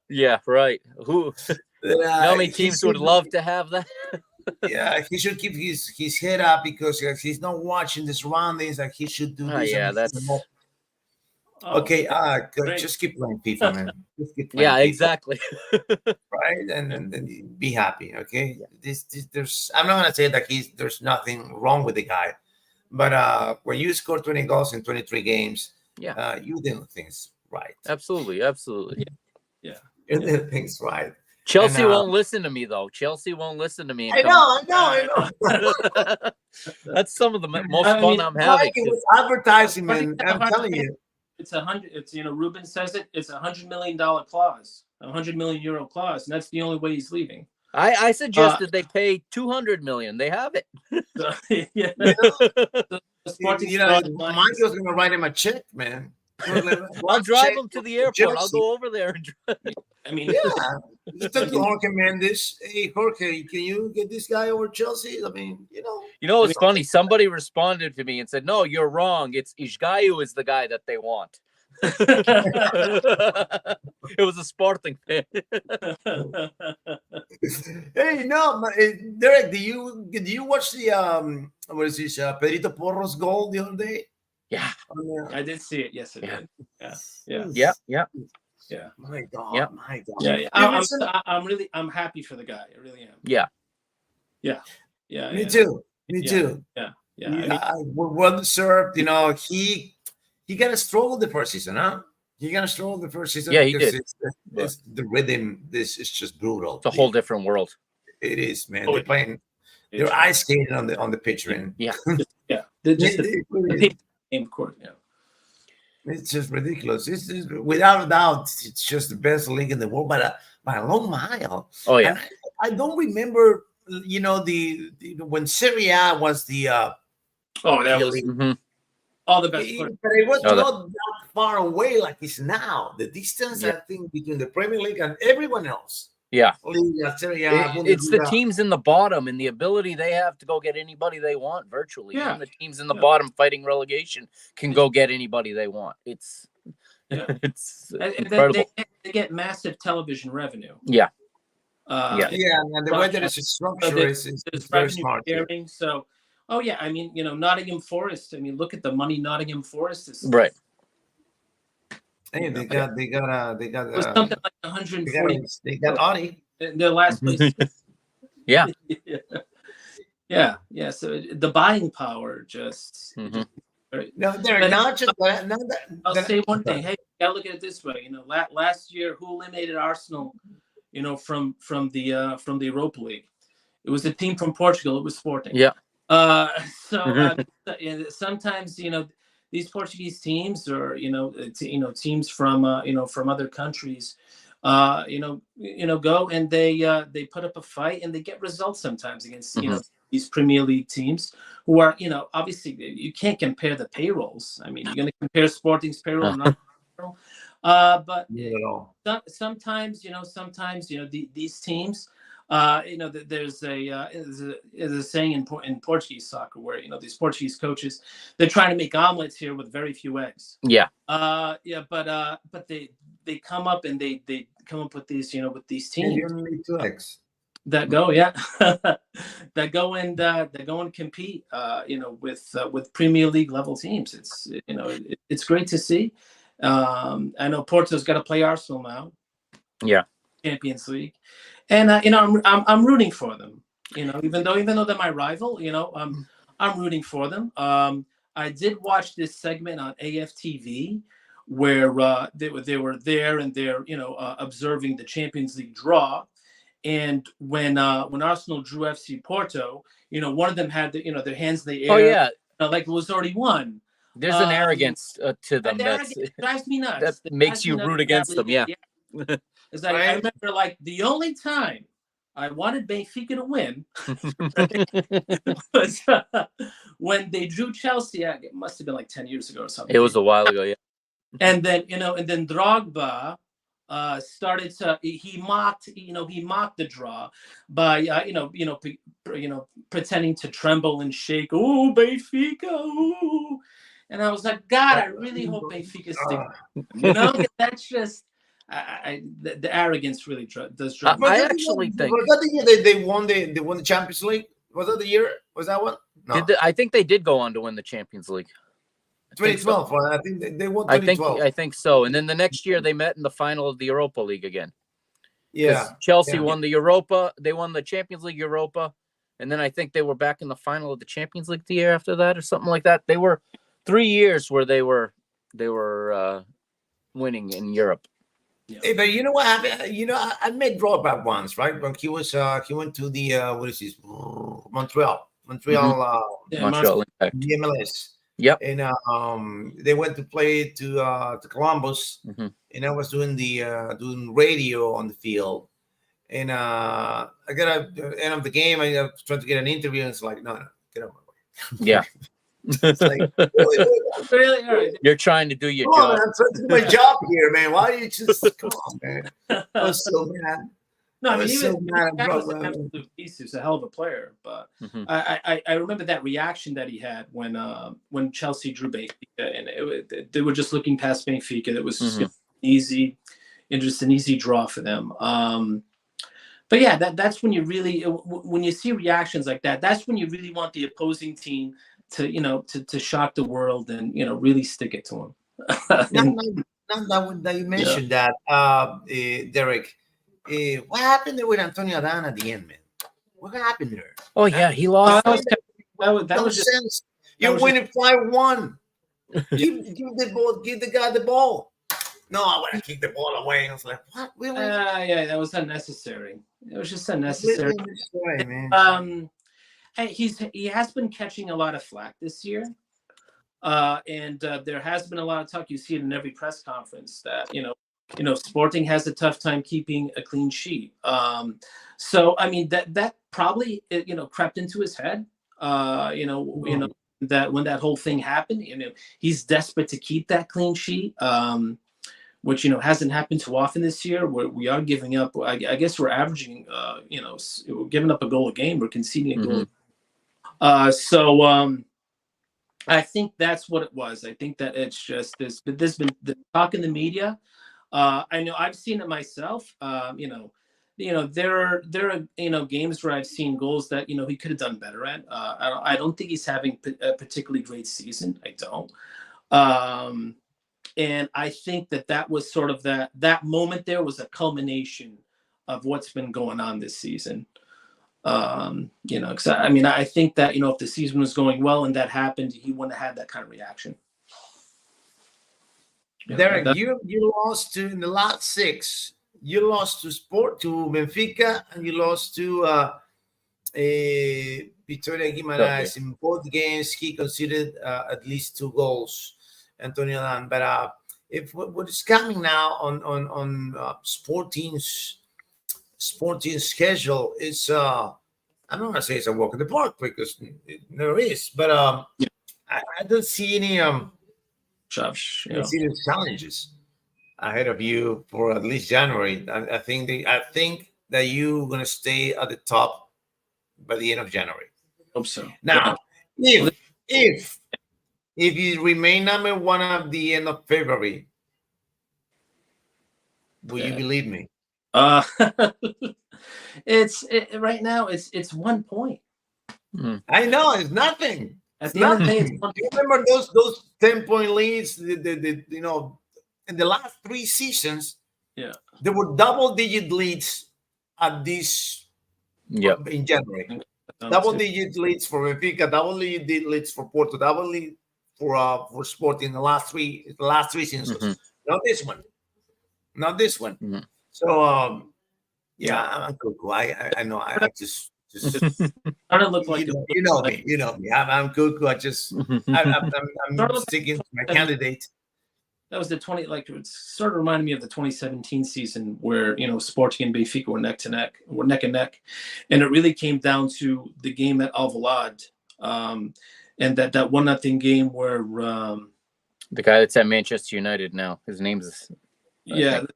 Yeah, right. Who? How many teams would love to have that? Yeah, he should keep his head up because he's not watching the surroundings. Like he should do this. That's. Okay, just keep playing FIFA, man. Just keep playing FIFA. Exactly. Right, and be happy. Okay, there's. I'm not gonna say that there's nothing wrong with the guy, but when you score 20 goals in 23 games, you did things right. Absolutely. You did things right. Chelsea won't listen to me though. Chelsea won't listen to me. I know. That's some of the most fun I'm having. With advertising, man. I'm telling you. It's 100. It's Ruben says it. It's $100 million clause, €100 million clause, and that's the only way he's leaving. I suggested they pay $200 million. They have it. Michael's gonna write him a check, man. I'll drive him to the airport. I'll go over there and drive. I mean, just talk to Jorge Mendes. Hey, Jorge, can you get this guy over Chelsea? I mean, it's funny. Somebody responded to me and said, "No, you're wrong. It's Ishgayu is the guy that they want." It was a Sporting fan. Hey, no, Derek, do you watch the what is this Pedrito Porro's goal the other day? Yeah, I did see it. Yes, I did. Yeah. My God, Yeah. my God. Yeah. I'm happy for the guy. I really am. Yeah. Me too. Me Yeah. too. Yeah. Well deserved. You know, he got to struggle the first season, huh? He got to struggle the first season. Yeah, he because did. It's the rhythm. This is just brutal. It's a whole different world. It is, man. Oh, They're playing. They're ice skating on the pitch, man. Yeah. The game, of course. Yeah. It's just ridiculous. It's just, without a doubt, it's just the best league in the world by a long mile. Oh yeah. And I don't remember, you know, the when Serie A was the that was all the best. but it was not that far away like it's now. The distance, I think, between the Premier League and everyone else. Yeah. Liga, Serie A, It's the teams in the bottom and the ability they have to go get anybody they want virtually. Yeah. Even the teams in the bottom fighting relegation can go get anybody they want. It's incredible. They get massive television revenue. Yeah. And the way that it's structured is very smart. Sharing, so, I mean, you know, Nottingham Forest. I mean, look at the money Nottingham Forest is. Right. Hey, they got it was something like 140. They got Audi. Their last place. Yeah. Yeah. So the buying power just. No, they're not just. I'll say one thing. Hey, you gotta look at it this way. You know, last year, who eliminated Arsenal? You know, from the Europa League, it was a team from Portugal. It was Sporting. Yeah. Sometimes, you know, these Portuguese teams, or teams from from other countries, go and they put up a fight and they get results sometimes against these Premier League teams who are, obviously you can't compare the payrolls. I mean, you're going to compare Sporting's payroll and not payroll. But sometimes these teams, there's a saying in Portuguese soccer where these Portuguese coaches, they're trying to make omelets here with very few eggs. Yeah. But they come up and they come up with these with these teams. You only need 2 eggs. That go that go and compete with Premier League level teams. It's it's great to see. I know Porto's got to play Arsenal now. Yeah. Champions League, and I'm rooting for them. Even though they're my rival, I'm rooting for them. I did watch this segment on AFTV where they were there and they're observing the Champions League draw, and when Arsenal drew FC Porto, one of them had their hands in the air. Oh yeah, like it was already won. There's an arrogance to them that drives me nuts. That makes you root against them. Yeah. It's like, I remember, like, the only time I wanted Benfica to win was when they drew Chelsea. It must have been like 10 years ago or something. It was a while ago, yeah. And then Drogba started to he mocked the draw by pretending to tremble and shake. Oh, Benfica! Ooh. And I was like, God, I really hope Benfica stick. That's just the arrogance really does drive me. I actually think was that the year they won the Champions League? Was that the year? Was that one? No. I think they did go on to win the Champions League. 2012. I think they won 2012. I think so. And then the next year they met in the final of the Europa League again. Yeah. Chelsea won the Europa. They won the Champions League Europa. And then I think they were back in the final of the Champions League the year after that or something like that. They were 3 years where they were winning in Europe. Yeah. Hey, but you know what happened? I met Drogba once, right? When he went to the what is this? Montreal, Montreal Impact. The MLS. Yep. And they went to play to Columbus, and I was doing doing radio on the field, and I got at the end of the game. I was trying to get an interview, and it's like, no, get out of my way. Yeah. It's like, really? All right. You're trying to do your job. I'm trying to do my job here, man. Why are you just come on, man? I was so mad. No, I mean, was so even mad at that was bro. an absolute beast. He was a hell of a player, but I remember that reaction that he had when Chelsea drew Benfica, and they were just looking past Benfica. It was just an easy draw for them. But yeah, that's when you really, when you see reactions like that, that's when you really want the opposing team to shock the world and really stick it to them. Now that you mentioned that, Derek, what happened there with Antonio Adan at the end, man? What happened there? Oh yeah, he lost. That was just sense. You're winning 5-1. Give the guy the ball. No, I want to kick the ball away. I was like, what? Really? Yeah, that was unnecessary. It was just unnecessary. Man. He has been catching a lot of flack this year. And there has been a lot of talk. You see it in every press conference that Sporting has a tough time keeping a clean sheet. So I mean that probably crept into his head. That when that whole thing happened, he's desperate to keep that clean sheet. Which hasn't happened too often this year. Where we are giving up. I guess we're averaging. We're giving up a goal a game. We're conceding a goal. So. I think that's what it was. I think that it's just this. But there's been the talk in the media. I know I've seen it myself. There are games where I've seen goals that he could have done better at. I don't think he's having a particularly great season. I don't. And I think that was sort of that moment. There was a culmination of what's been going on this season. Because I think that if the season was going well and that happened, he wouldn't have had that kind of reaction. Derek, you lost to in the last 6. You lost to Benfica, and you lost to Vitória Guimarães. In both games, he conceded at least 2 goals, Antonio Dan. But if what is coming now on Sporting's schedule is I'm not gonna say it's a walk in the park because there is, but I don't see any serious challenges ahead of you for at least January. I think that you're gonna stay at the top by the end of January. Hope so. Now, if you remain number 1 at the end of February, will you believe me? Right now it's 1 point. I know it's nothing. At the end of the day, do you remember those 10-point leads? In the last 3 seasons, there were double-digit leads at this. In January, double-digit leads for Benfica, double-digit leads for Porto, double-digit for Sporting in the last three seasons. Not this one. So I'm cuckoo. I know. I just I don't look like you know me. I'm cuckoo. I'm sticking to my candidate. That was it sort of reminded me of the 2017 season where Sporting and Benfica were neck and neck, and it really came down to the game at Alvalade, and that 1-0 game where the guy that's at Manchester United now, his name is it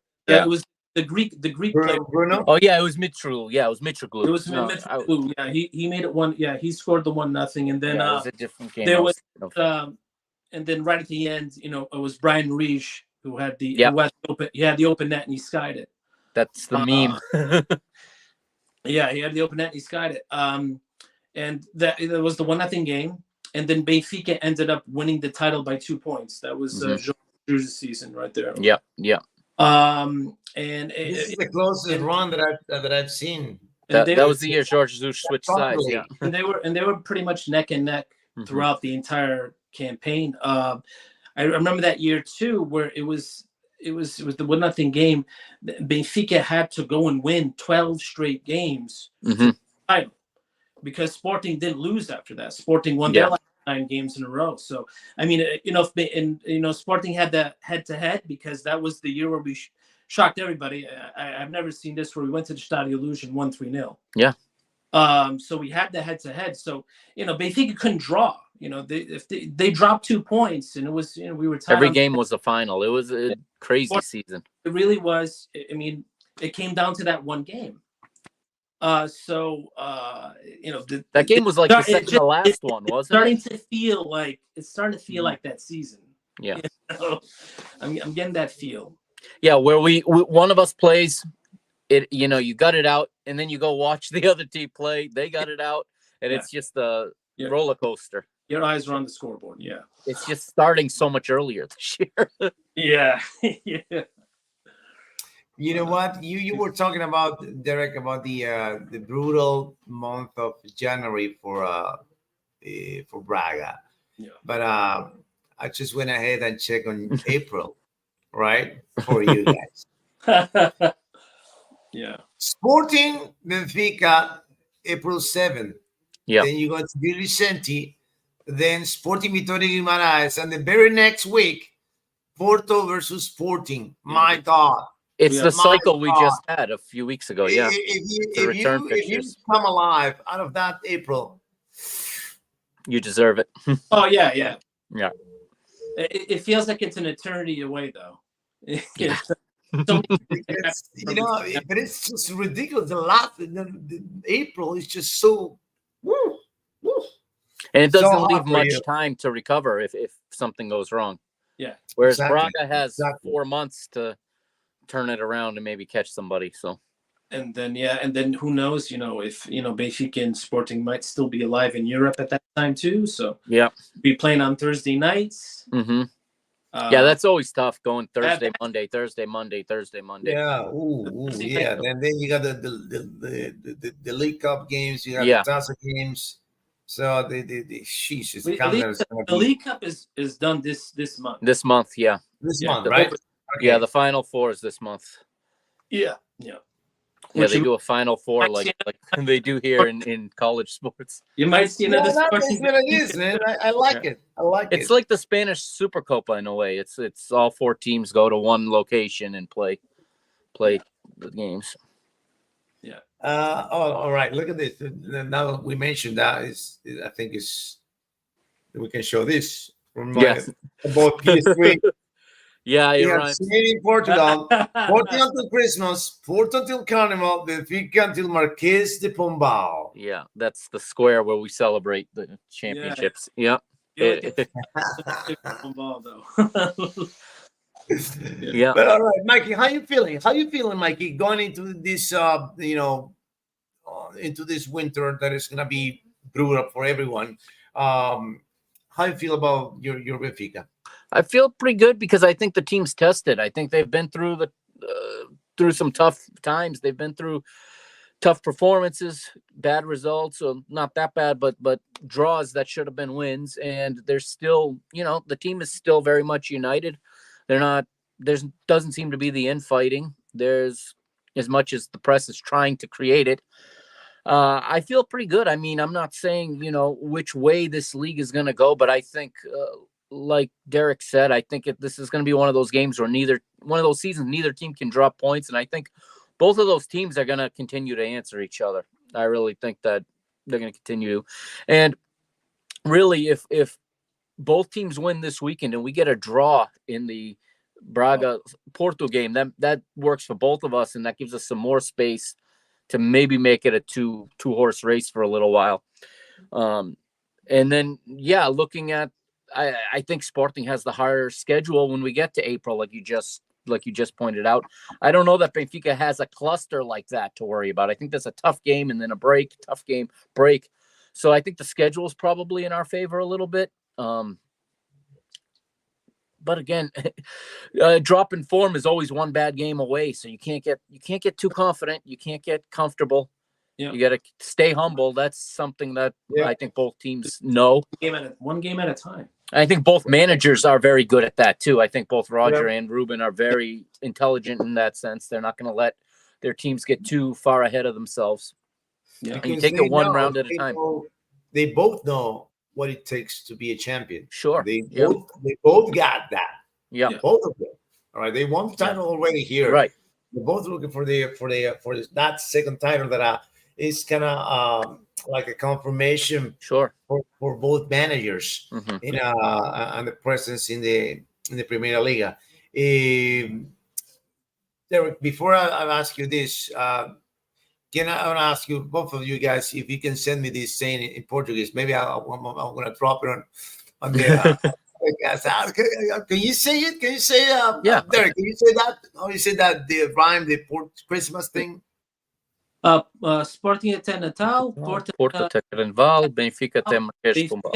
was the Greek player. Bruno? Oh yeah, it was Mitroglou. Yeah, it was Mitroglou. It was Mitroglou. Yeah, he made it 1. Yeah, he scored the 1-0, and then it was a different game. There was and then right at the end, it was Brian Reich who had the open net and he skied it. That's the meme. Yeah, he had the open net and he skied it. And that was the 1-0 game, and then Benfica ended up winning the title by 2 points. That was Jorge's season right there. Yeah. And this is the closest run that I've seen. That was the year George Jesus switched sides. Yeah, and they were pretty much neck and neck throughout the entire campaign. I remember that year too, where it was the 1-0 game. Benfica had to go and win 12 straight games to the title, because Sporting didn't lose after that. Sporting won their last 9 games in a row. So I mean, Sporting had that head-to-head because that was the year where we shocked everybody. I've never seen this, where we went to the Stadio Luz and won 3-0. Yeah. So we had the head-to-head. So Benfica couldn't draw. If they dropped 2 points, and it was we were tied. Every game was a final. It was a crazy season. It really was. I mean, it came down to that one game. That game was like the second to last one, wasn't starting it? to feel like like that season. Yeah. I'm getting that feel. Yeah, where we one of us plays it, you gut it out, and then you go watch the other team play. They got it out, and it's just a roller coaster. Your eyes are on the scoreboard. Yeah, it's just starting so much earlier this year. Yeah. Yeah. You know what? You were talking about, Derek, about the brutal month of January for Braga. Yeah. But I just went ahead and checked on April, right? For you guys. Yeah. Sporting Benfica, April 7th. Yeah. Then you go to Gil Vicente, then Sporting Vitória Guimarães, and the very next week, Porto versus Sporting. My God. It's the cycle we just had a few weeks ago. Yeah. If you come alive out of that April, you deserve it. Oh, yeah. Yeah. Yeah. It feels like it's an eternity away, though. Yeah. But it's just ridiculous. The April is just so woo. And it doesn't leave much time to recover if something goes wrong. Yeah. Whereas Braga has 4 months to turn it around and maybe catch somebody. So. And then who knows? If Benfica and Sporting might still be alive in Europe at that time too. So be playing on Thursday nights. Mm-hmm. Yeah, that's always tough going Thursday, Monday. Yeah, yeah. And then you got the League Cup games. You got the Taça games. So the League Cup is done this month. This month, yeah. This month, right? Okay. Yeah, the Final Four is this month. Yeah. Yeah, they do a Final Four like they do here in college sports. You might see another. That's what it is, man. I like it. I like it. It's like the Spanish Supercopa in a way. It's all 4 teams go to one location and play the games. Yeah. All right. Look at this. Now that we mentioned that, I think we can show this from both PS3. Yeah, you're right. Spain in Portugal, Porto until Christmas, Porto until Carnival, Benfica until Marquês de Pombal. Yeah, that's the square where we celebrate the championships. Yeah. Pombal, though. Yeah. But all right, Mikey, how you feeling? Mikey, going into this, into this winter that is going to be brutal for everyone? How you feel about your Benfica? I feel pretty good because I think the team's tested. I think they've been through through some tough times. They've been through tough performances, bad results, or not that bad, but draws that should have been wins. And they're still, the team is still very much united. There doesn't seem to be the infighting. There's as much as the press is trying to create it. I feel pretty good. I mean, I'm not saying, which way this league is going to go, but I think, like Derek said, I think this is going to be one of those games where neither team can drop points. And I think both of those teams are going to continue to answer each other. I really think that they're going to continue. And really, if both teams win this weekend and we get a draw in the Braga Porto game, that works for both of us. And that gives us some more space to maybe make it a two horse race for a little while. And then, looking at, I think Sporting has the harder schedule when we get to April, like you just pointed out. I don't know that Benfica has a cluster like that to worry about. I think that's a tough game and then a break, tough game, break. So I think the schedule is probably in our favor a little bit. But again, drop in form is always one bad game away. So you can't get too confident. You can't get comfortable. Yeah. You got to stay humble. That's something that I think both teams know. One game at a time. I think both managers are very good at that too. I think both Roger and Ruben are very intelligent in that sense. They're not going to let their teams get too far ahead of themselves. Yeah, you take it one round at a time. They both know what it takes to be a champion. Sure, they both got that. Yeah, both of them. All right, they won the title already here. Right, they're both looking for that second title that is kind of like a confirmation. Sure, for both managers and the presence in the Primera Liga. Derek, before I ask you this, can I want to ask you, both of you guys, if you can send me this saying in Portuguese? Maybe I'm going to drop it on the. Can you say it? Can you say Yeah. Derek? Can you say that? Oh, you say that the rhyme, the Christmas thing. Sporting até Natal, Porto até Carnaval, Benfica até Marquês de Pombal.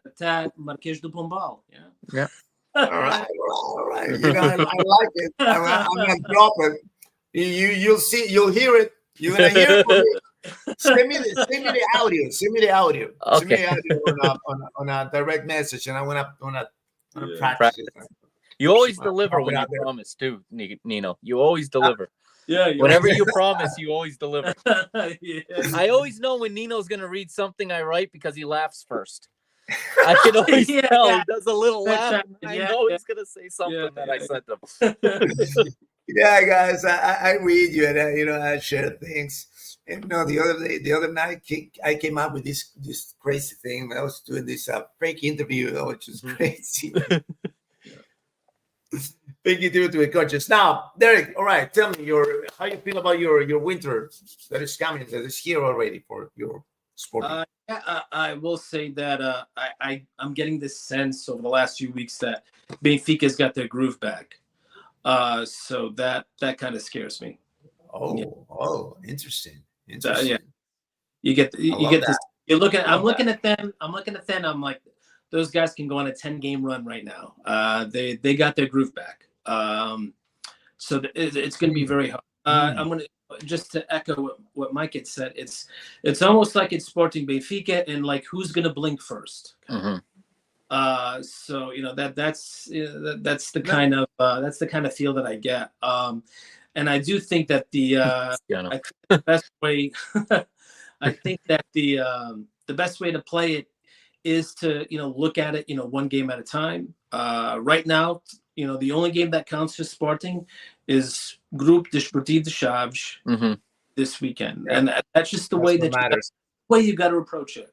Até Marquês do Pombal. Yeah. All right. You know, I like it. I'm gonna drop it. You'll see. You'll hear it. You're gonna hear it from me. Send me the audio. Send me the audio. Okay. Send me the audio on a direct message, and I'm gonna practice it. You always deliver when you promise too, Nino. You always deliver. Yeah. Whenever you promise, you always deliver. Yeah. I always know when Nino's gonna read something I write because he laughs first. I can always tell. He does a little laugh. I know he's gonna say something that I sent him. Yeah, guys, I read you, and I share things. And the other night, I came up with this crazy thing. I was doing this fake interview, which is crazy. Fake interview to a coaches. Now, Derek, all right, tell me how you feel about your winter that is coming, that is here already for your sport. I will say that I'm getting this sense over the last few weeks that Benfica's got their groove back. So that kind of scares me. Oh, interesting. Yeah, you get this. I'm looking at them. I'm like, those guys can go on a 10-game run right now. They got their groove back. So it's going to be very hard. I'm going to just to echo what Mike had said. It's almost like it's Sporting Benfica and like who's going to blink first. Mm-hmm. So that's the kind of feel that I get. And I do think that I think the best way I think that the best way to play it is to look at it one game at a time. Right now, the only game that counts for Sporting is Grupo Desportivo de Chaves this weekend, and that's just the way you got to approach it.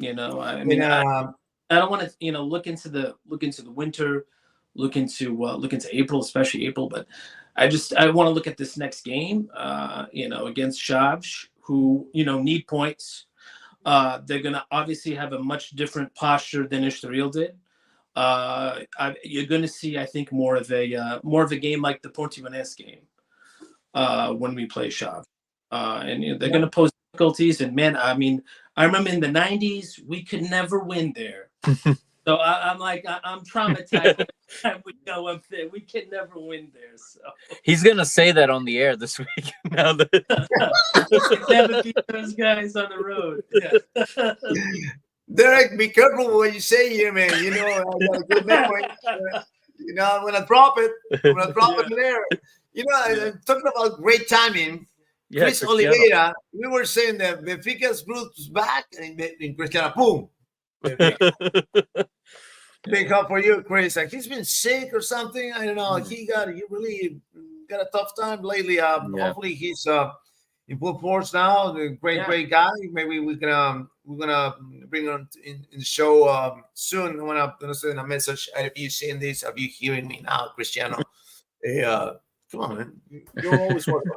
I mean, I don't want to look into the winter, look into April, especially April, but I want to look at this next game, against Chaves, who need points. They're going to obviously have a much different posture than Estoril did. You're going to see, I think, more of a game like the Portimonense game when we play Chaves, and they're going to pose difficulties. And man, I mean, I remember in the '90s we could never win there. So I'm traumatized. We go up there, we can never win there. So he's gonna say that on the air this week. Now that never beat those guys on the road. Yeah. Derek, be careful what you say here, man. I got a good memory. I'm gonna drop it. I'm gonna drop it there. I'm talking about great timing. Yeah, Chris Oliveira. We were saying that Benfica's group's back, and Cristiano, boom. Big help for you, Chris. Like he's been sick or something. I don't know. He really got a tough time lately. Hopefully he's in full force now. The great guy. Maybe we're gonna bring him in the show soon. I'm gonna send a message. If you seeing this, are you hearing me now, Cristiano? Hey, come on, man. You're always working.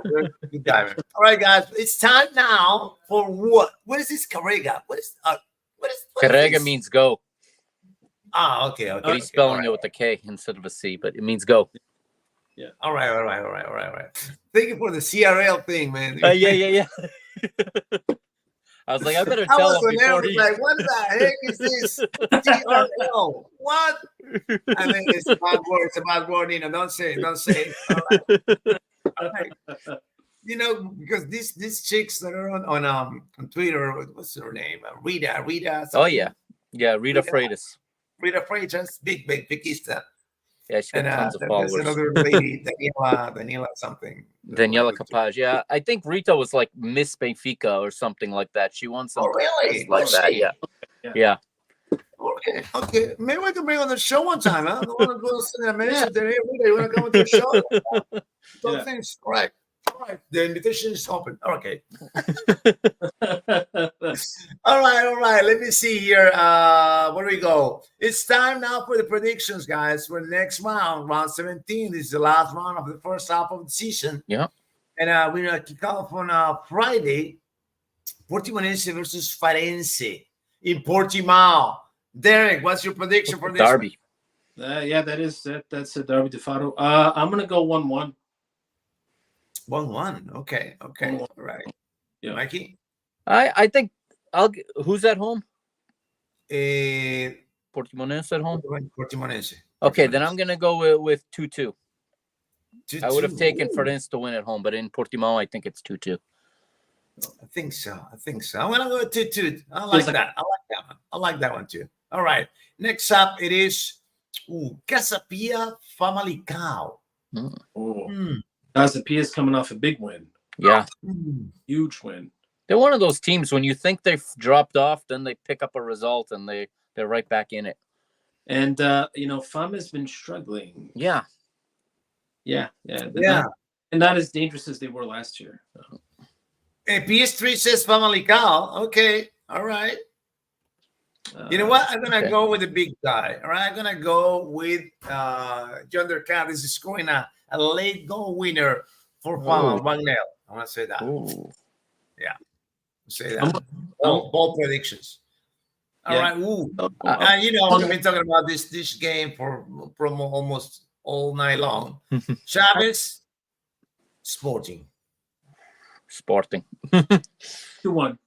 Good guy, man. All right, guys. It's time now for what? What is this Carrega? What is Carrega means go. Okay. But he's spelling it with a K instead of a C, but it means go. Yeah. All right. Thank you for the CRL thing, man. Yeah. I was like, I better tell him before he... like, what the heck is this? CRL? What? I mean, it's a bad word. It's a bad word, Don't say it. All right. Because these chicks that are on Twitter, what's her name? Rita. Oh yeah, Rita Freitas. Rita Freitas, big Benfiquista. Yeah, she's got tons of followers. There's another lady, Daniela something. Daniela Capaz. Yeah, I think Rita was like Miss Benfica or something like that. She won something. Oh, really? Like that. Yeah. Okay. Maybe we can bring on the show one time, huh? I want to go send a message there. Hey, Rita, you want to come on the show? Those things, right. All right, the invitation is open. Okay. All right. Let me see here. Where do we go? It's time now for the predictions, guys. For the next round 17. This is the last round of the first half of the season. Yeah. And we're going to kick off on Friday, Portimonense versus Farense in Portimao. Derek, what's your prediction for this Derby? Yeah, that's a Derby de Faro. I'm gonna go 1-1. 1-1. Okay. 1-1. All right. Yeah. Mikey? I think who's at home? Portimonense Portimonense at home. Portimonense. Okay, then I'm gonna go with 2-2. 2-2. I would have taken Ooh. Farense to win at home, but in Portimao, I think it's 2-2. I think so. I'm gonna go 2-2. I like that. I like that one. I like that one too. All right. Next up, it is Casa Pia Famalicão. Casa Pia's coming off a big win. Yeah, Huge win. they're one of those teams when you think they've dropped off, then they pick up a result and they're right back in it. And Fama's been struggling. Yeah. Not as dangerous as they were last year. PS3 says Famalicão. Okay. All right. You know what? I'm gonna go with the big guy. All right, I'm gonna go with John Dercat. This is scoring a late goal winner for Magnell. I want to say that. Ooh. Yeah, say that. Ball predictions. All right. Ooh. We've been talking about this game for almost all night long. Chavez, Sporting. 2-1.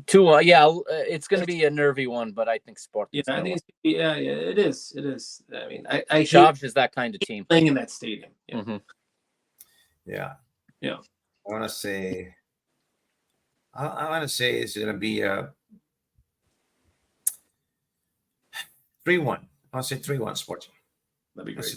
2-1. Yeah, it's going to be a nervy one, but I think Sporting. Yeah, I think it is. It is. I mean, I Chaves is that kind of team playing in that stadium. Yeah. Mm-hmm. Yeah. Yeah. I want to say it's going to be 3-1. I want to say 3-1 Sporting. That'd be great. I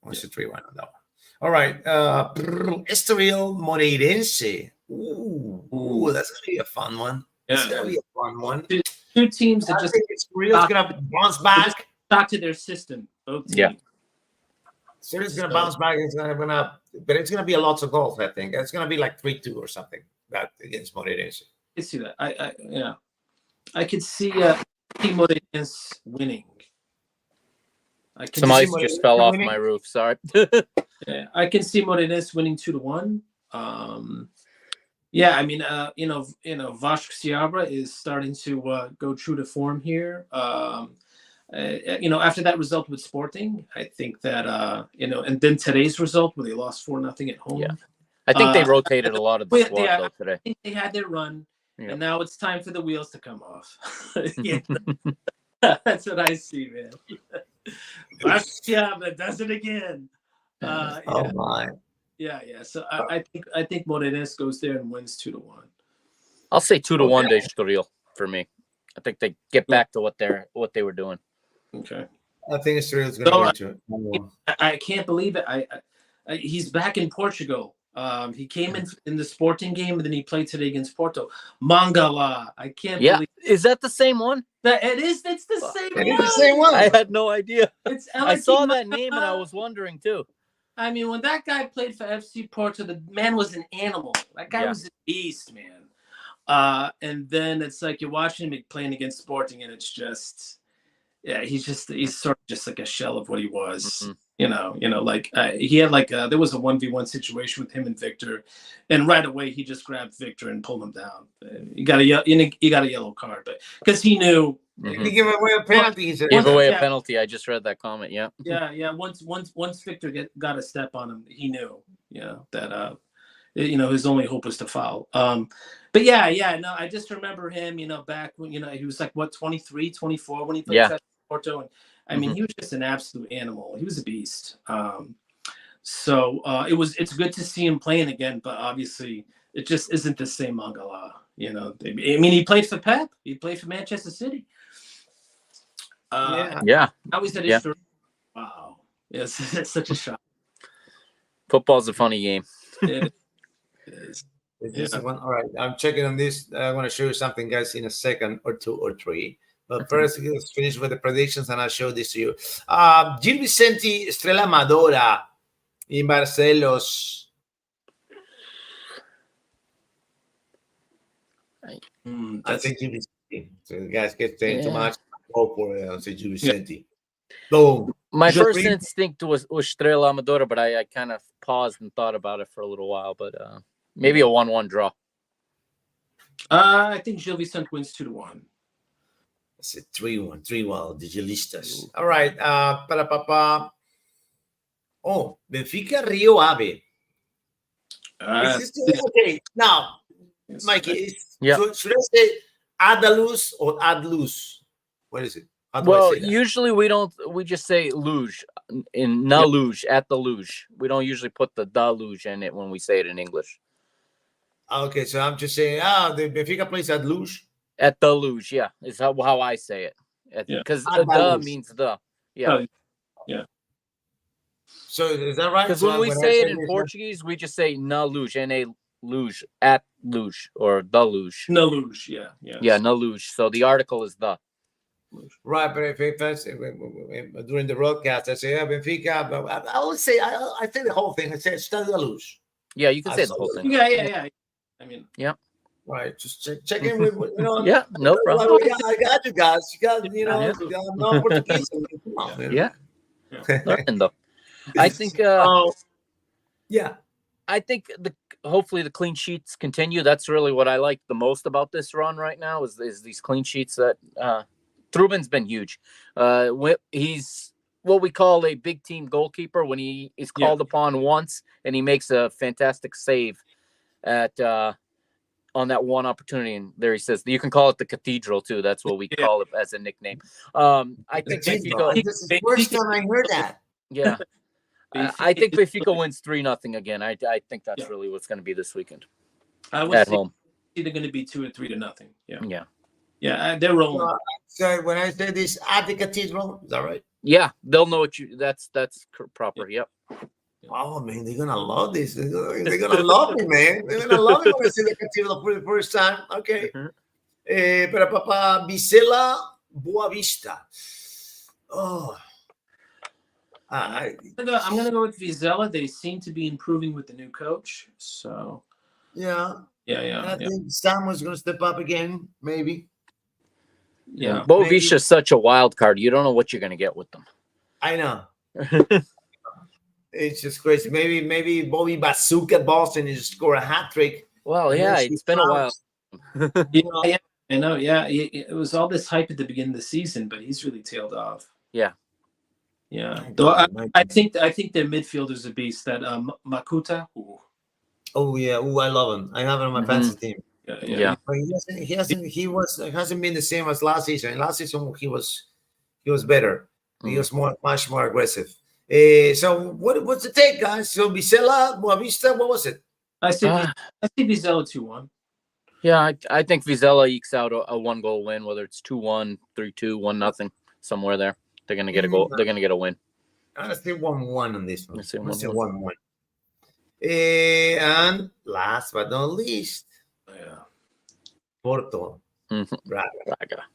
want to say 3-1 on that one. All right. Estoril Moreirense. Ooh, that's going to be a fun one. It's going to be a fun one. Two teams that just think Estoril is going to bounce back. Back to their system. Both teams. Yeah. Estoril is going to bounce back. But it's going to be a lot of goals, I think. It's going to be like 3-2 or something against Moreirense. I can see that. I could see Moreirense winning. Some ice just fell off my roof. Sorry. Yeah, I can see Moreirense winning 2-1. I mean, Vasco Seabra is starting to go true to form here. After that result with Sporting, I think that and then today's result where they lost 4-0 at home. Yeah, I think they rotated a lot of the squad though today. I think they had their run, and now it's time for the wheels to come off. That's what I see, man. Vasco Seabra does it again. Oh my. Yeah. So I think Moreirense goes there and wins 2-1. I'll say 2-1 to Estoril for me. I think they get back to what they were doing. Okay. I think Estoril is going to win 2. I can't believe it. He's back in Portugal. He came in the Sporting game and then he played today against Porto. Mangala. I can't believe it. Is that the same one? It is. It's the same one. It is the same one. I had no idea. I saw that Mangala. name and I was wondering too. I mean, when that guy played for FC Porto, the man was an animal. That guy was a beast, man. And then it's like you're watching him playing against Sporting, and it's just, he's sort of just like a shell of what he was. Mm-hmm. He had there was a 1v1 situation with him and Victor, and right away he just grabbed Victor and pulled him down. He got a yellow card, but because he knew. Mm-hmm. He gave away a penalty. A penalty. I just read that comment. Yeah. Yeah. Once Victor got a step on him, he knew, that his only hope was to foul. But no, I just remember him, back when he was like 23, 24 when he played for Porto, and I mean he was just an absolute animal. He was a beast. So it's good to see him playing again, but obviously it just isn't the same Mangala. I mean, he played for Pep. He played for Manchester City. Now he's at Israel. Wow. Yes, it's such a shock. Football's a funny game. It is. It is one. All right, I'm checking on this. I want to show you something, guys, in a second or 2 or 3. But first, let's finish with the predictions, and I'll show this to you. Gil Vicente, Estrela Amadora in Barcelos. I think Gil Vicente. So the guys get too much. Go for it. I'll say Gil Vicente. So My first instinct was Estrela Amadora, but I kind of paused and thought about it for a little while. But maybe a 1-1 draw. I think Gil Vicente wins 2-1. It's a 3-1, 3-1. Digilistas. All right. Para papa. Oh, Benfica Rio Ave. Okay. Now, Mikey, should I say Adaluz or Adluz? What is it? Well, usually we just say luge in na luge at the luge. We don't usually put the da luge in it when we say it in English. Okay, so I'm just saying, the Benfica plays at luge. At the luge, yeah, is how I say it. Because the means the. Yeah. Yeah. So is that right? Because when we say it in Portuguese, we just say na luge, na luge, at luge, or the luge. Na luge, yeah. Yeah, na luge. So the article is the. Right, but if during the broadcast, I say, Benfica, I always say, I say the whole thing. I say, Estadio Luz. Yeah, you can say the whole thing. Yeah. I mean, yeah. Right, just check in with, yeah, no problem. I got you guys. You got, no Portuguese. Yeah. Learning though. I think, yeah. I think hopefully the clean sheets continue. That's really what I like the most about this run right now is these clean sheets that, Trubin's been huge. He's what we call a big team goalkeeper when he is called upon once and he makes a fantastic save at on that one opportunity. And there he says you can call it the cathedral too. That's what we call it as a nickname. I think Benfica. This is the first time I heard that. Yeah, I think Benfica wins 3-0 again. I think that's really what's going to be this weekend. I would say home. Either going to be 2 or 3-0. Yeah. Yeah, they're rolling. So when I say this at the cathedral, is that right? Yeah, they'll know what you. That's proper. Yep. Oh man, they're gonna love this. They're gonna love me, man. They're gonna love it when I see the cathedral for the first time. Okay. Para Papa Vizela Boa Vista. Oh. I'm gonna go with Vizela. They seem to be improving with the new coach. So. Yeah. I think Sam was gonna step up again, maybe. Yeah, Boavista is such a wild card. You don't know what you're going to get with them. I know. It's just crazy. Maybe Bobby Bazooka at Boston is score a hat trick. Well, yeah, it's been a while. I know. Yeah, it was all this hype at the beginning of the season, but he's really tailed off. Yeah. Though I think their midfielder's a beast. That Makuta. Ooh. Oh yeah. Oh, I love him. I have him on my fantasy team. Yeah. But he hasn't been the same as last season. Last season he was better. He was much more aggressive. So what's the take, guys? So Vizela, Boavista, what was it? I think Vizela 2-1. Yeah, I think Vizela ekes out a 1-goal win, whether it's 2-1, 3-2, 1-0, somewhere there. They're gonna get a goal. They're gonna get a win. I say 1-1 on this one. I say 1-1. 1-1. And last but not least. Yeah. Porto. Braga.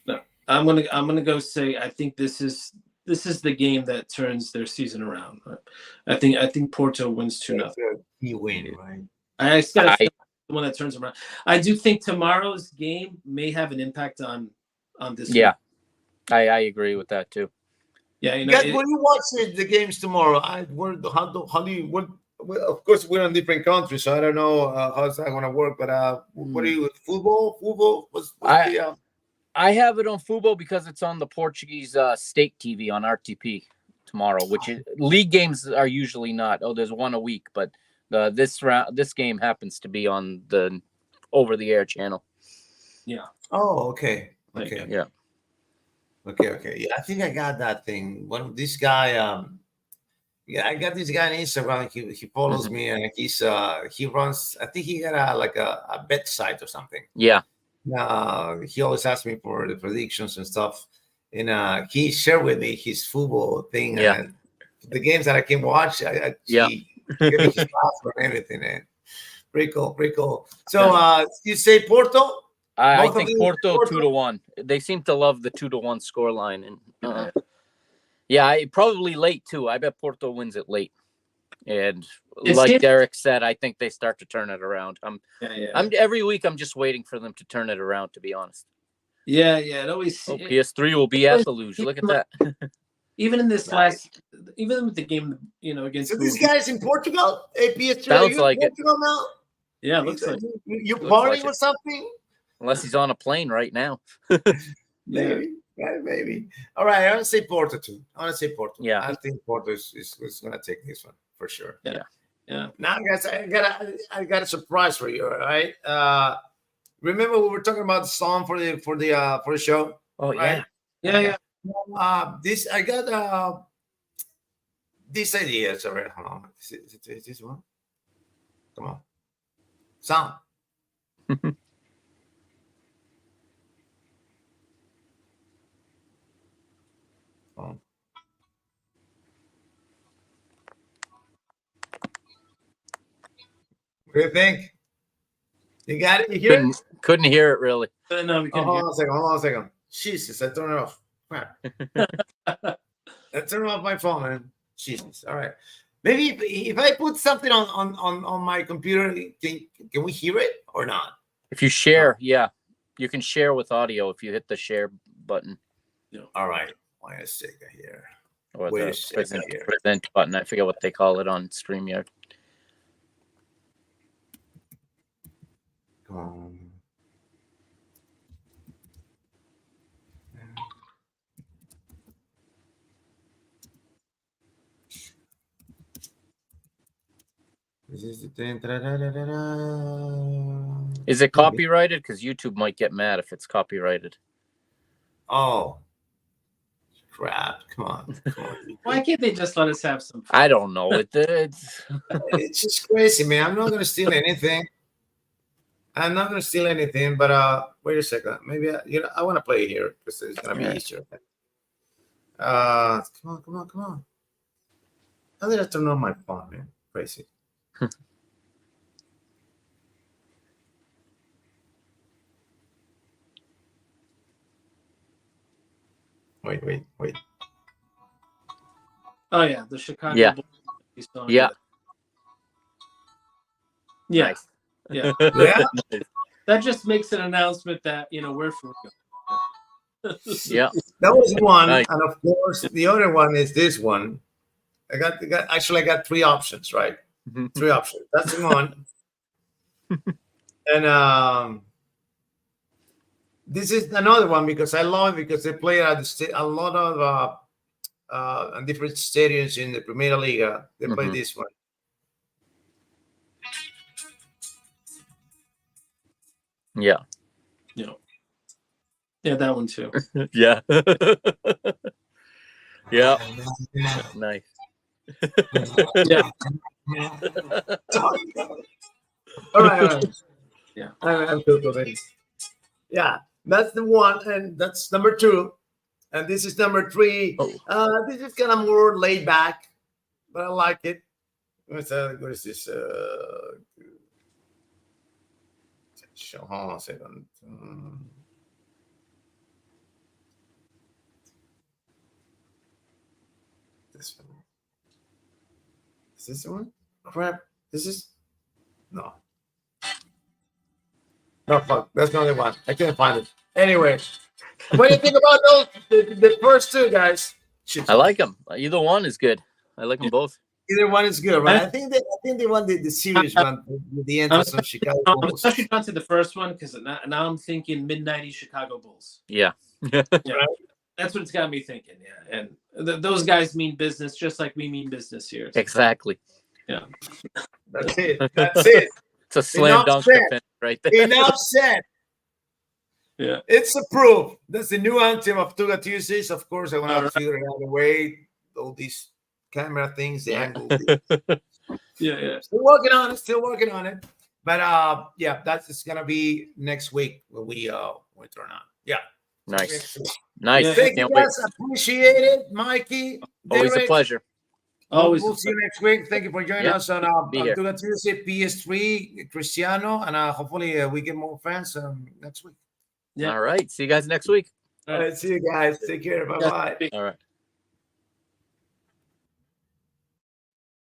No, I'm gonna go say I think this is the game that turns their season around. I think Porto wins 2-0. He win, right? I just gotta feel the one that turns around. I do think tomorrow's game may have an impact on this. Yeah, I agree with that too. Yeah, when you watch the games tomorrow, of course, we're in different countries, so I don't know how's that going to work. But what are you, football? I have it on football because it's on the Portuguese state TV on RTP tomorrow, which is, league games are usually not. Oh, there's one a week, but this game happens to be on the over-the-air channel. Yeah. Oh, okay. Okay. Yeah. Okay. Yeah, I think I got that thing. This guy, I got this guy on Instagram. He follows me, and he runs. I think he got a bet site or something. Yeah. He always asks me for the predictions and stuff, and he shared with me his football thing. Yeah. And the games that I can watch. He gave me his password and everything. And pretty cool. So you say Porto? I think Porto 2-1. They seem to love the 2-1 scoreline, and probably late too. I bet Porto wins it late, and like Derek said, I think they start to turn it around. I'm every week I'm just waiting for them to turn it around. To be honest, Yeah. It always. Oh, PS3 will be at the Luge. Look at that. Even in this even with the game, against. So this guy's in Portugal. PS3. Sounds are you like in Portugal now? Yeah, looks like you partying or something. Unless he's on a plane right now. Maybe. Right, maybe. All right, I want to say Porto too. Yeah. I think Porto is going to take this one for sure. Yeah. Now, guys, I got a surprise for you. All right. Remember we were talking about the song for the show. Oh right? Yeah. This I got this idea. Sorry, hold on. Is this one? Come on, sound. What do you think? You got it? You hear it? Couldn't hear it really. No, we couldn't Hold on a second. Jesus, I turned it off. Crap. I turned off my phone, man. Jesus. All right. Maybe if I put something on my computer, can we hear it or not? If you share, you can share with audio if you hit the share button. All right. Wait a second here. Or the present button. I forget what they call it on StreamYard. Is it copyrighted? Because YouTube might get mad if it's copyrighted. Oh, crap. Come on. Why can't they just let us have some fun? I don't know. It's just crazy, man. I'm not going to steal anything. But wait a second. Maybe I want to play here because it's going to be easier. Come on. How did I turn on my phone, man? Crazy. Wait. Oh yeah, the Chicago. Yeah. Bulls. Yeah. Yeah. Nice. Yeah. That just makes an announcement that we're for real. Yeah. That was one, Nice. And of course the other one is this one. I got three options, right? 3 options. That's the one. And this is another one because I love it because they play at a lot of different stadiums in the Primera Liga. They play this one. Yeah. Yeah, that one too. Yeah. Yeah. Nice. Yeah. All right. Yeah. I'm cool already. Yeah, that's the one, and that's number 2, and this is number 3. This is kind of more laid back, but I like it. What is this? Hold on a second. This one. Is this the one? Crap. This is no. No, fuck. That's not the one. I can't find it. Anyway, what do you think about those? The first 2 guys. I like them. Either one is good. I like them both. Either one is good, right? I think they won the series one with the entrance of Chicago Bulls. I'm especially not to the first one because now I'm thinking mid-90s Chicago Bulls. Yeah. Yeah. That's what it's got me thinking. Yeah, and those guys mean business just like we mean business here. So. Exactly. Yeah. That's it. It's a slam dunk defense right there. Enough said. Yeah. It's approved. That's the new anthem of Tuga Tuesdays. Of course, I want to figure out a way. All these camera things, the angle. Yeah. Still working on it. But that's gonna be next week when we turn on. Yeah. Nice. Thank you guys. Appreciate it, Mikey. Always Derek. a pleasure. Always. We'll see you next week. Thank you for joining us on Tuga Tuesday, PS3, Cristiano, and hopefully we get more fans next week. Yeah. All right. See you guys next week. All right. See you guys. Take care. Bye-bye. All right.